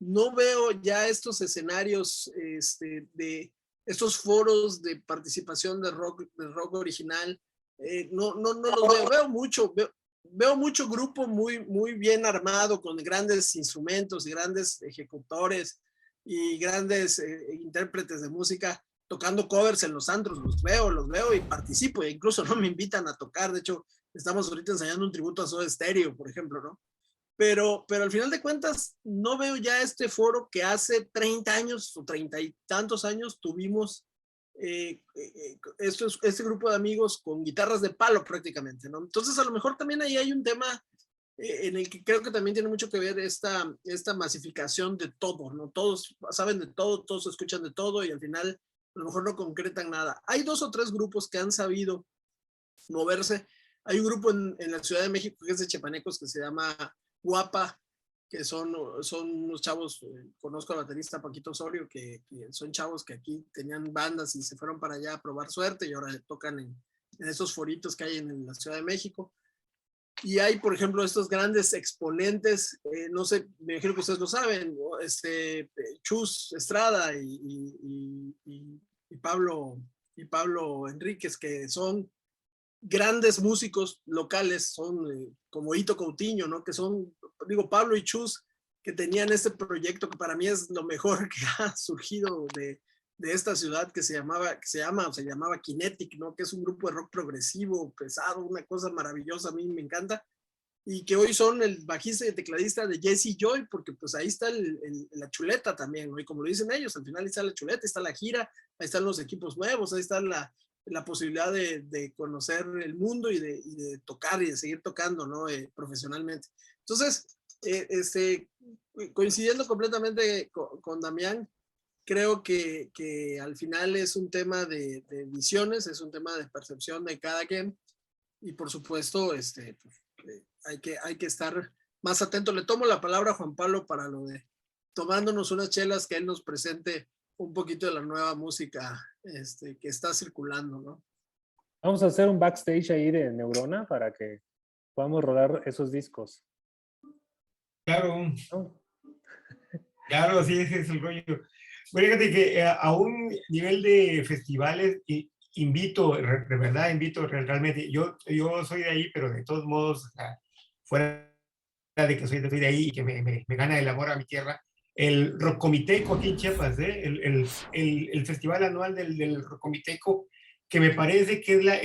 no veo ya estos escenarios, de estos foros de participación de rock original. No los veo, veo mucho grupo muy bien armado, con grandes instrumentos y grandes ejecutores y grandes intérpretes de música tocando covers en los antros. Los veo y participo, e incluso no me invitan a tocar. De hecho, estamos ahorita ensayando un tributo a Soda Stereo, por ejemplo, ¿no? Pero al final de cuentas no veo ya este foro que hace 30 años o 30 y tantos años tuvimos este grupo de amigos con guitarras de palo prácticamente, ¿no? Entonces a lo mejor también ahí hay un tema en el que creo que también tiene mucho que ver esta masificación de todo, ¿no? Todos saben de todo, todos escuchan de todo y al final a lo mejor no concretan nada. Hay 2 o 3 grupos que han sabido moverse. Hay un grupo en la Ciudad de México que es de chiapanecos que se llama Guapa, que son unos chavos, conozco al baterista Paquito Osorio, que son chavos que aquí tenían bandas y se fueron para allá a probar suerte y ahora tocan en esos foritos que hay en la Ciudad de México. Y hay, por ejemplo, estos grandes exponentes, no sé, me imagino que ustedes lo saben, ¿no? Chus Estrada y Pablo Enríquez, que son grandes músicos locales, son como Hito Coutinho, ¿no? Que son, digo, Pablo y Chus, que tenían este proyecto que para mí es lo mejor que ha surgido de esta ciudad, que se llamaba Kinetic, ¿no? Que es un grupo de rock progresivo, pesado, una cosa maravillosa, a mí me encanta, y que hoy son el bajista y tecladista de Jesse Joy, porque pues ahí está la chuleta también, ¿no? Y como lo dicen ellos, al final ahí está la chuleta, ahí está la gira, ahí están los equipos nuevos, ahí está la posibilidad de conocer el mundo y de tocar y de seguir tocando, ¿no? Profesionalmente. Entonces, coincidiendo completamente con Damián, creo que al final es un tema de visiones, es un tema de percepción de cada quien, y por supuesto hay que estar más atento. Le tomo la palabra a Juan Pablo para lo de tomándonos unas chelas, que él nos presente un poquito de la nueva música que está circulando, ¿no? Vamos a hacer un backstage ahí de Neurona para que podamos rodar esos discos. Claro, ¿No? claro, sí, ese es el rollo. Bueno, fíjate que a un nivel de festivales, de verdad invito realmente, yo soy de ahí, pero de todos modos, fuera de que soy de ahí y que me gana el amor a mi tierra, el Rockkomiteco aquí en Chiapas, el festival anual del Rockkomiteco, que me parece que es la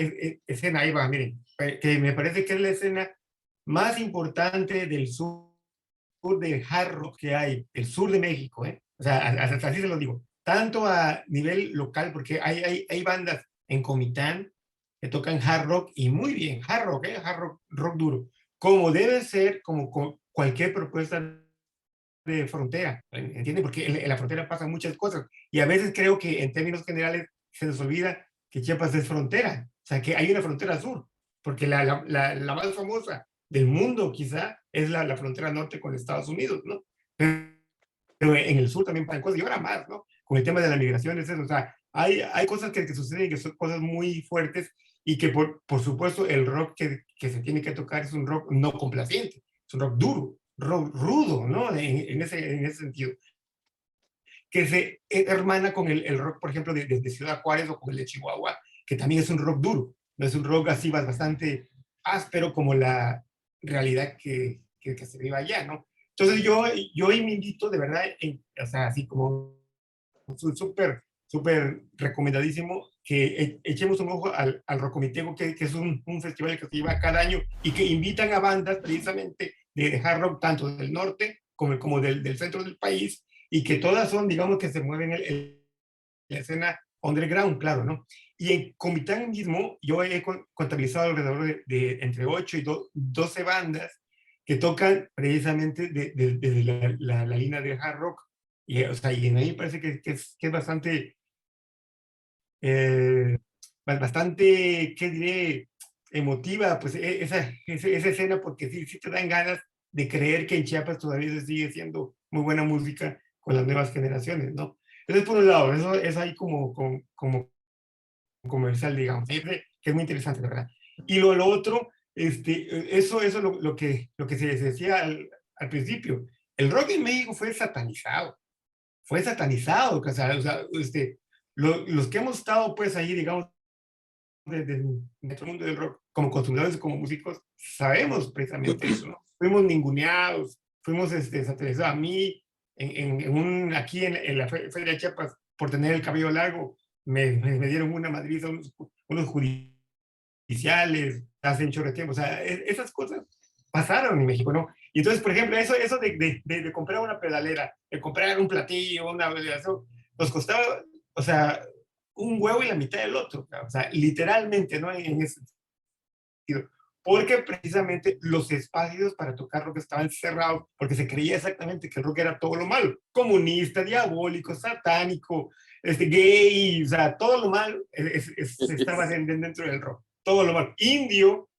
escena, ahí va, miren, que me parece que es la escena más importante del sur del hard rock que hay, el sur de México, o sea, hasta así se lo digo, tanto a nivel local, porque hay bandas en Comitán que tocan hard rock y muy bien, hard rock duro, como debe ser, como cualquier propuesta de frontera, ¿entienden? Porque en la frontera pasan muchas cosas y a veces creo que en términos generales se nos olvida que Chiapas es frontera, o sea, que hay una frontera sur, porque la más famosa del mundo quizá es la frontera norte con Estados Unidos, ¿no? Pero en el sur también pasan cosas, y ahora más, ¿no? Con el tema de la migración, o sea, hay cosas que suceden que son cosas muy fuertes y que por supuesto el rock que se tiene que tocar es un rock no complaciente, es un rock duro, rock rudo, ¿no? En ese sentido. Que se hermana con el rock, por ejemplo, de Ciudad Juárez o con el de Chihuahua, que también es un rock duro, no es un rock así bastante áspero como la realidad que se vive allá, ¿no? Entonces yo me invito de verdad, o sea, así como súper súper recomendadísimo que echemos un ojo al Rocomitego, que es un festival que se lleva cada año y que invitan a bandas precisamente de hard rock, tanto del norte como del centro del país, y que todas son, digamos, que se mueven en la escena underground, claro, ¿no? Y en Comitán mismo, yo he contabilizado alrededor de entre 8 y 12 bandas que tocan precisamente desde la línea de hard rock. Y, o sea, y en ahí parece que es bastante, bastante, ¿qué diré? Emotiva, pues esa escena, porque sí te dan ganas de creer que en Chiapas todavía se sigue siendo muy buena música con las nuevas generaciones, ¿no? Entonces, por un lado, eso es ahí como comercial, digamos, que es muy interesante, la verdad. Y lo otro, eso es lo que se decía al principio. El rock en México fue satanizado, o sea, los que hemos estado pues ahí, digamos, de nuestro mundo del rock, como consumidores, como músicos, sabemos precisamente eso, ¿no? Fuimos ninguneados, fuimos satanizados. A mí, aquí en la Feria de Chiapas, por tener el cabello largo, me dieron una madriza, unos judiciales, hace un chorro de tiempo. O sea, esas cosas pasaron en México, ¿no? Y entonces, por ejemplo, eso de comprar una pedalera, de comprar un platillo, eso, nos costaba, o sea, un huevo y la mitad del otro, o sea, literalmente, ¿no? En ese sentido. Porque precisamente los espacios para tocar rock estaban cerrados, porque se creía exactamente que el rock era todo lo malo, comunista, diabólico, satánico, gay, o sea, todo lo malo estaba dentro del rock, todo lo malo, indio,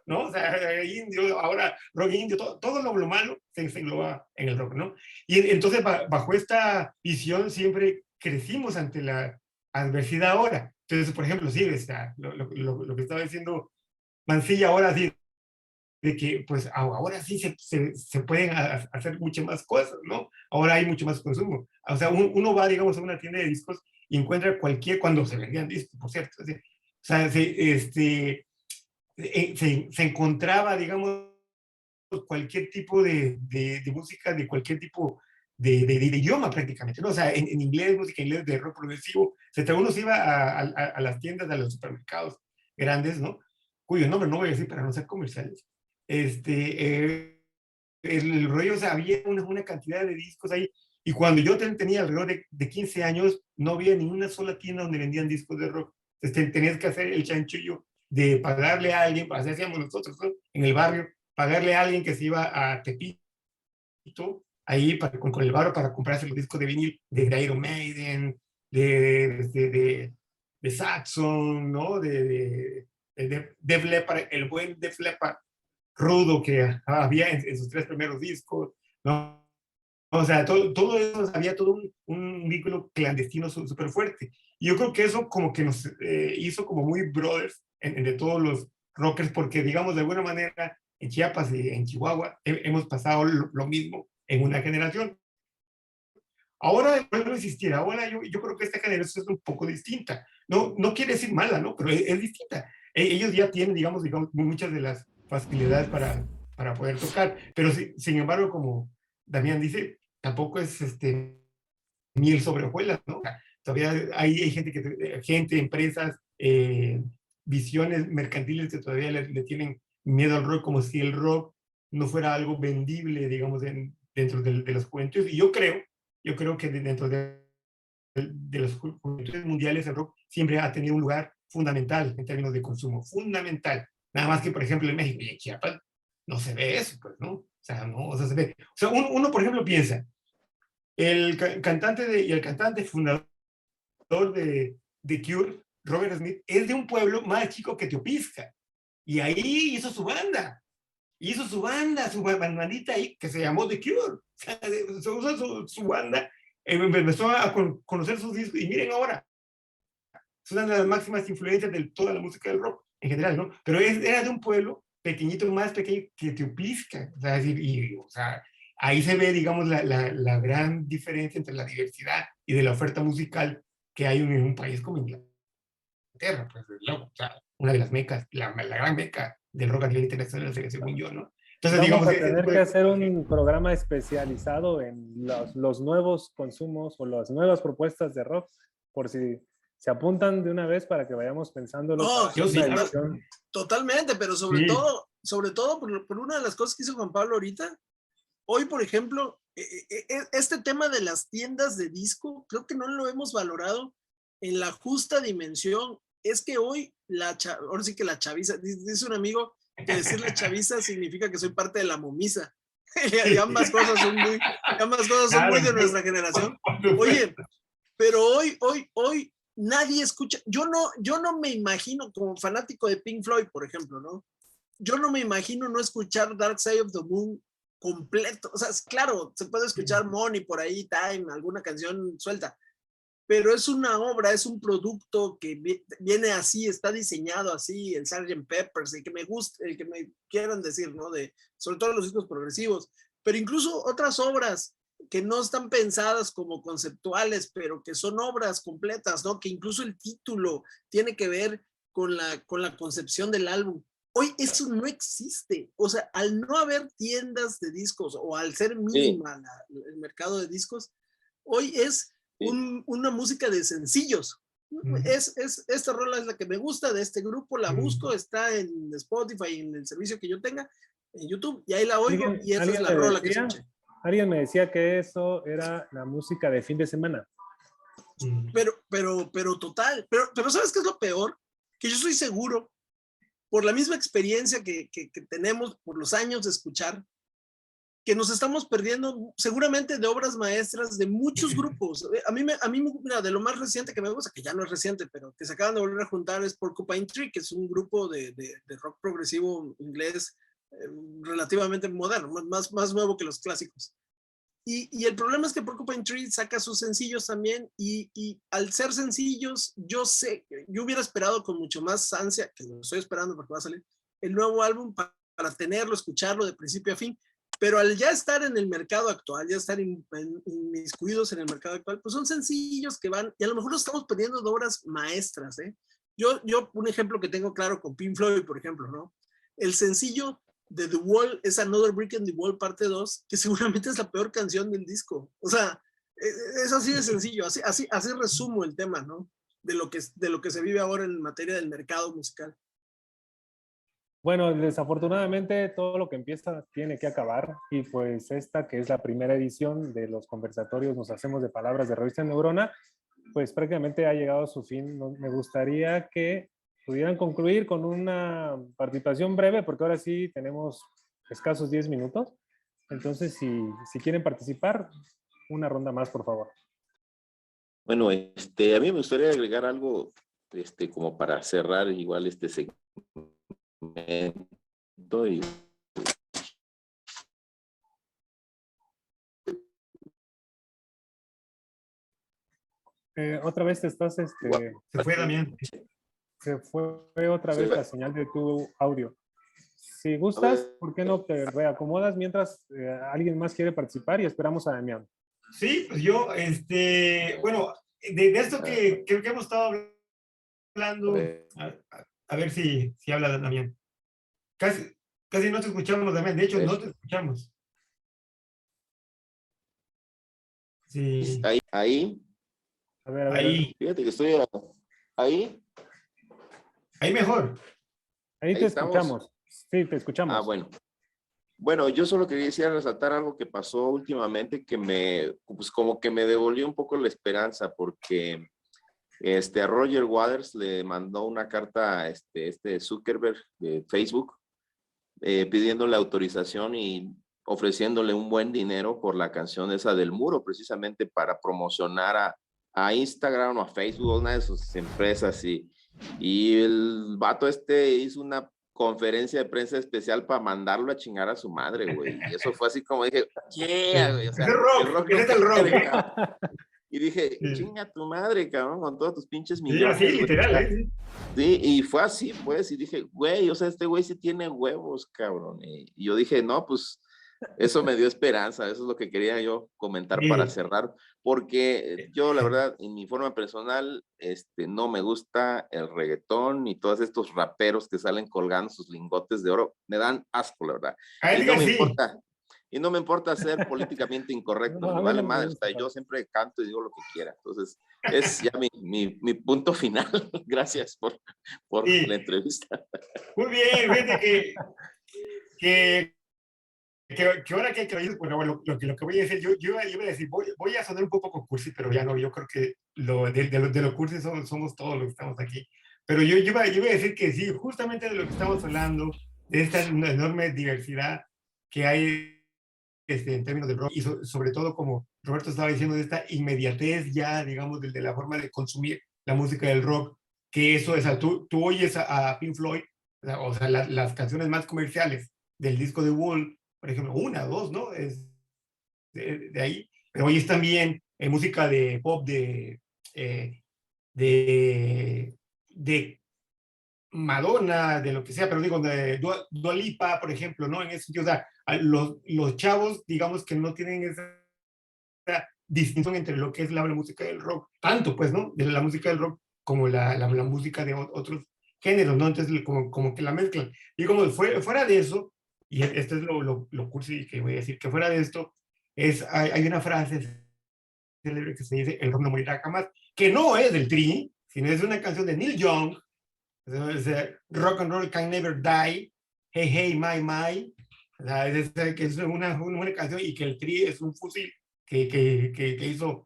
¿no? O sea, indio, ahora rock indio, todo lo malo se engloba en el rock, ¿no? Y entonces, bajo esta visión, siempre crecimos ante la adversidad ahora. Entonces, por ejemplo, sí, lo que estaba diciendo Mancilla ahora, sí, de que pues ahora sí se pueden hacer muchas más cosas, ¿no? Ahora hay mucho más consumo. O sea, uno va, digamos, a una tienda de discos y encuentra cuando se vendían discos, por cierto. O sea, se encontraba, digamos, cualquier tipo de música, de cualquier tipo de idioma prácticamente, ¿no? O sea, en inglés, música en inglés de rock progresivo, uno se iba a las tiendas, a los supermercados grandes, ¿no? Cuyo nombre no voy a decir para no ser comerciales. El rollo, o sea, había una cantidad de discos ahí, y cuando yo tenía alrededor de 15 años, no había ni una sola tienda donde vendían discos de rock. Entonces, tenías que hacer el chanchullo de pagarle a alguien, así hacíamos nosotros, ¿no? En el barrio, pagarle a alguien que se iba a Tepito, ahí con el barrio para comprarse los discos de vinil de Iron Maiden, de Saxon, ¿no? De Def Leppard, el buen Def Leppard rudo que había en sus 3 primeros discos, ¿no? O sea, todo eso, había todo un vínculo clandestino súper fuerte. Y yo creo que eso como que nos hizo como muy brothers entre todos los rockers, porque digamos de alguna manera en Chiapas y en Chihuahua hemos pasado lo mismo en una generación. Ahora, vuelvo a insistir, ahora yo creo que esta generación es un poco distinta. No quiere decir mala, ¿no? Pero es distinta. Ellos ya tienen, digamos, muchas de las facilidades para poder tocar. Pero sin embargo, como Damián dice, tampoco es miel sobre hojuelas, ¿no? Todavía hay gente, empresas, visiones mercantiles que todavía le tienen miedo al rock, como si el rock no fuera algo vendible, digamos, dentro de las juventudes. Y yo creo que dentro de las juventudes mundiales el rock siempre ha tenido un lugar fundamental en términos de consumo, fundamental. Nada más que, por ejemplo, en México y en Chiapas no se ve eso, pues, ¿no? O sea, no, o sea, se ve. O sea, uno, por ejemplo, piensa, el cantante fundador de Cure, Robert Smith, es de un pueblo más chico que Teopisca. Y ahí hizo su banda, su bandita ahí, que se llamó The Cure. O sea, su banda, empezó a conocer sus discos, y miren ahora, es una de las máximas influencias de toda la música del rock en general, ¿no? Pero era de un pueblo pequeñito, más pequeño que Teopisca. O sea, o sea, ahí se ve, digamos, la gran diferencia entre la diversidad y de la oferta musical que hay en un país como Inglaterra, pues, o sea, una de las mecas, la gran meca del rock a nivel internacional, según yo, ¿no? Entonces, vamos digamos, a tener que hacer un programa especializado en los nuevos consumos o las nuevas propuestas de rock por si se apuntan de una vez para que vayamos pensándolo. No, yo sí, totalmente, pero sobre Sí. todo por una de las cosas que hizo Juan Pablo ahorita. Hoy, por ejemplo, este tema de las tiendas de disco, creo que no lo hemos valorado en la justa dimensión. Es que hoy, ahora sí que la chaviza, dice un amigo que decirle chaviza significa que soy parte de la momisa. Y ambas cosas son muy de nuestra generación. Oye, pero hoy nadie escucha. Yo no me imagino, como fanático de Pink Floyd, por ejemplo, ¿no? Yo no me imagino no escuchar Dark Side of the Moon completo. O sea, claro, se puede escuchar Money por ahí, Time, alguna canción suelta, pero es una obra, es un producto que viene así, está diseñado así, el Sgt. Peppers, el que me gusta, el que me quieran decir, ¿no? Sobre todo los discos progresivos, pero incluso otras obras que no están pensadas como conceptuales, pero que son obras completas, ¿no? Que incluso el título tiene que ver con la concepción del álbum. Hoy eso no existe. O sea, al no haber tiendas de discos o al ser mínima el mercado de discos, hoy es una música de sencillos. Esta rola es la que me gusta de este grupo, la busco, está en Spotify, en el servicio que yo tenga, en YouTube, y ahí la oigo y esa es la rola que escuché. Alguien me decía que eso era la música de fin de semana. Pero total, pero ¿sabes qué es lo peor? Que yo estoy seguro, por la misma experiencia que tenemos, por los años de escuchar, que nos estamos perdiendo seguramente de obras maestras de muchos grupos. A mí, mira, de lo más reciente que me gusta, que ya no es reciente, pero que se acaban de volver a juntar, es Porcupine Tree, que es un grupo de rock progresivo inglés relativamente moderno, más nuevo que los clásicos. Y el problema es que Porcupine Tree saca sus sencillos también, y al ser sencillos, yo hubiera esperado con mucho más ansia, que lo estoy esperando porque va a salir, el nuevo álbum para tenerlo, escucharlo de principio a fin. Pero al ya estar en el mercado actual, ya estar inmiscuidos en el mercado actual, pues son sencillos que van, y a lo mejor nos estamos perdiendo de obras maestras, ¿eh? Yo un ejemplo que tengo claro con Pink Floyd, por ejemplo, ¿no? El sencillo de The Wall es Another Brick in the Wall parte 2, que seguramente es la peor canción del disco. O sea, es así de sencillo, así resumo el tema, ¿no? De lo que se vive ahora en materia del mercado musical. Bueno, desafortunadamente todo lo que empieza tiene que acabar, y pues esta que es la primera edición de los conversatorios Nos Hacemos de Palabras de Revista Neurona, pues prácticamente ha llegado a su fin. Me gustaría que pudieran concluir con una participación breve, porque ahora sí tenemos escasos 10 minutos. Entonces, si quieren participar, una ronda más, por favor. Bueno, a mí me gustaría agregar algo, como para cerrar igual este segmento. Y Otra vez te estás... Se fue Damián. Se fue otra vez la señal de tu audio. Si gustas, ¿por qué no te reacomodas mientras alguien más quiere participar y esperamos a Damián? Sí, pues yo, bueno, de esto que hemos estado hablando, a ver si habla Damián. Casi no te escuchamos, Damián. De hecho, no te escuchamos. Sí. Ahí. A ver. Ahí. Fíjate que estoy ahí. Ahí mejor. Ahí te escuchamos. Sí, te escuchamos. Ah, bueno. Bueno, yo solo quería resaltar algo que pasó últimamente que pues como que me devolvió un poco la esperanza, porque a Roger Waters le mandó una carta a este Zuckerberg de Facebook, pidiéndole autorización y ofreciéndole un buen dinero por la canción esa del muro, precisamente para promocionar a Instagram o a Facebook, una de sus empresas, y el vato hizo una conferencia de prensa especial para mandarlo a chingar a su madre, güey. Y eso fue así como dije, yeah, güey. O sea, es el rock. Y dije, chinga tu madre, cabrón, con todos tus pinches millones. Sí, así, literal, Sí, y fue así, pues, y dije, güey, o sea, este güey sí tiene huevos, cabrón. Y yo dije, no, pues, eso me dio esperanza, eso es lo que quería yo comentar para cerrar, porque yo, la verdad, en mi forma personal, no me gusta el reggaetón ni todos estos raperos que salen colgando sus lingotes de oro, me dan asco, la verdad. Y no me importa. y no me importa ser políticamente incorrecto, No, a me mí vale no me madre, o gusta. sea, yo siempre canto y digo lo que quiera. Entonces, es ya mi punto final. Gracias por Sí. la entrevista. Muy bien, fíjate que ahora que dices, bueno, lo que voy a decir, yo iba a decir, voy a sonar un poco cursi, pero ya no, yo creo que de lo cursi somos todos los que estamos aquí. Pero yo iba a decir que sí, justamente de lo que estamos hablando, de esta enorme diversidad que hay en términos de rock, y sobre todo, como Roberto estaba diciendo, de esta inmediatez ya, digamos, de la forma de consumir la música del rock, que eso, o sea, tú oyes a Pink Floyd, o sea, las canciones más comerciales del disco de Wall, por ejemplo, una, dos, ¿no? Es de ahí. Pero oyes también música de pop de Madonna, de lo que sea, pero digo, de Dua Lipa, por ejemplo, ¿no? En ese sentido, o sea, los chavos, digamos que no tienen esa distinción entre lo que es la música del rock, tanto pues, ¿no? De la música del rock como la música de otros géneros, ¿no? Entonces, como que la mezclan. Y como fuera de eso, y esto es lo cursi que voy a decir, que fuera de esto, hay una frase célebre que se dice, el rock no morirá jamás, que no es del Tri, sino es una canción de Neil Young, Rock and Roll Can Never Die, Hey Hey My My, o sea, que es una canción, y que el Tri es un fusil que hizo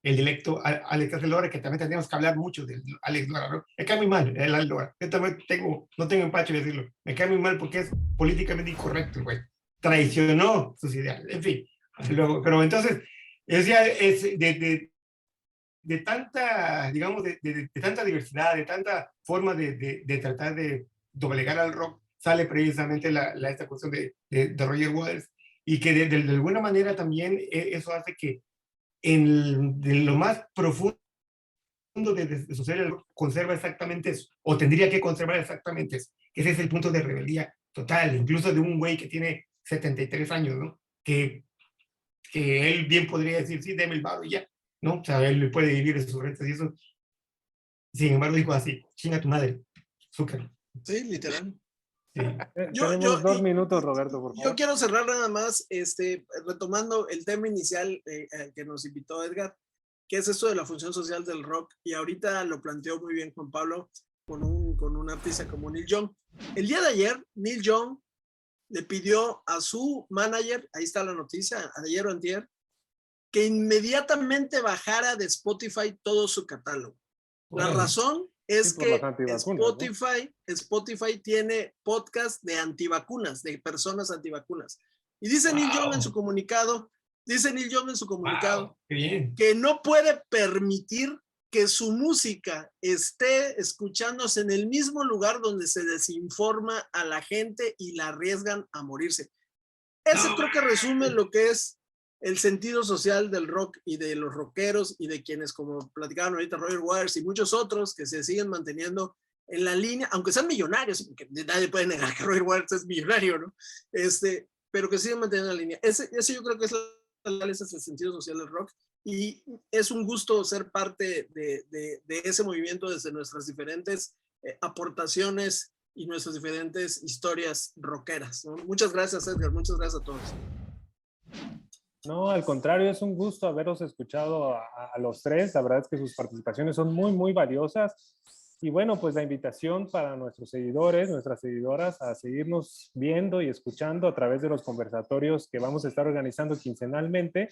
el directo Alex Lora, que también tendríamos que hablar mucho de Alex Lora, ¿no? Me cae muy mal el Alex Lora, yo también no tengo empacho de decirlo, me cae muy mal porque es políticamente incorrecto, güey, traicionó sus ideales, en fin, pero entonces, es de tanta, digamos, de tanta diversidad, de tanta forma de tratar de doblegar al rock, sale precisamente esta cuestión de Roger Waters, y que de alguna manera también eso hace que de lo más profundo de su ser, el rock conserva exactamente eso, o tendría que conservar exactamente eso, que ese es el punto de rebeldía total, incluso de un güey que tiene 73 años, ¿no? Que él bien podría decir, sí, deme el varo y ya, ¿no? O sea, él puede vivir de sus rentas y eso. Sin embargo, dijo así, chinga tu madre, Zucker. Sí, literal. Sí. Tenemos 2 minutos, Roberto, por Yo favor. quiero cerrar nada más, retomando el tema inicial que nos invitó Edgar, que es esto de la función social del rock, y ahorita lo planteó muy bien Juan Pablo con un artista como Neil Young. El día de ayer, Neil Young le pidió a su manager, ahí está la noticia, ayer o antier, que inmediatamente bajara de Spotify todo su catálogo. La razón es que Spotify tiene podcast de antivacunas, de personas antivacunas. Y dice Neil Young en su comunicado, que no puede permitir que su música esté escuchándose en el mismo lugar donde se desinforma a la gente y la arriesgan a morirse. Ese creo que resume lo que es el sentido social del rock y de los rockeros y de quienes, como platicaban ahorita Roger Waters y muchos otros, que se siguen manteniendo en la línea, aunque sean millonarios, porque nadie puede negar que Roger Waters es millonario, ¿no? Pero que siguen manteniendo la línea. Ese yo creo que es el sentido social del rock, y es un gusto ser parte de ese movimiento desde nuestras diferentes aportaciones y nuestras diferentes historias rockeras, ¿no? Muchas gracias, Edgar, muchas gracias a todos. No, al contrario, es un gusto haberos escuchado a los tres. La verdad es que sus participaciones son muy, muy valiosas. Y bueno, pues la invitación para nuestros seguidores, nuestras seguidoras, a seguirnos viendo y escuchando a través de los conversatorios que vamos a estar organizando quincenalmente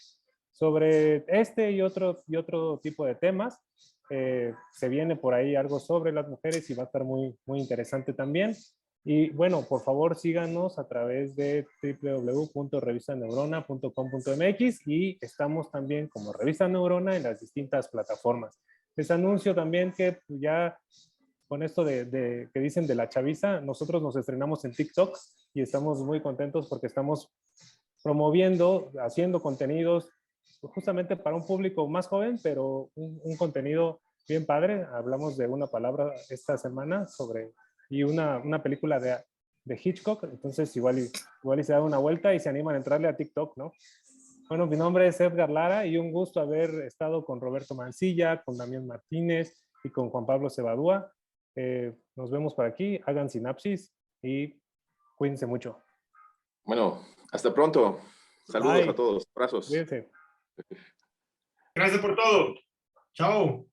sobre este y otro tipo de temas. Se viene por ahí algo sobre las mujeres y va a estar muy, muy interesante también. Y bueno, por favor síganos a través de www.revistaneurona.com.mx, y estamos también como Revista Neurona en las distintas plataformas. Les anuncio también que ya con esto que dicen de la chaviza, nosotros nos estrenamos en TikTok y estamos muy contentos porque estamos promoviendo, haciendo contenidos justamente para un público más joven, pero un contenido bien padre. Hablamos de una palabra esta semana y una película de Hitchcock, entonces igual y se da una vuelta y se animan a entrarle a TikTok, ¿no? Bueno, mi nombre es Edgar Lara y un gusto haber estado con Roberto Mancilla, con Damián Martínez y con Juan Pablo Cebadúa. Nos vemos por aquí, hagan sinapsis y cuídense mucho. Bueno, Hasta pronto. Saludos Bye. a todos. Abrazos. Cuídense. Gracias por todo. Chao.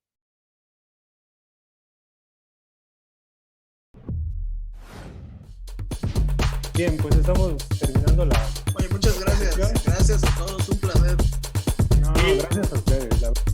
Bien, pues estamos terminando la... Oye, muchas gracias. Gracias a todos, un placer. No, gracias a ustedes.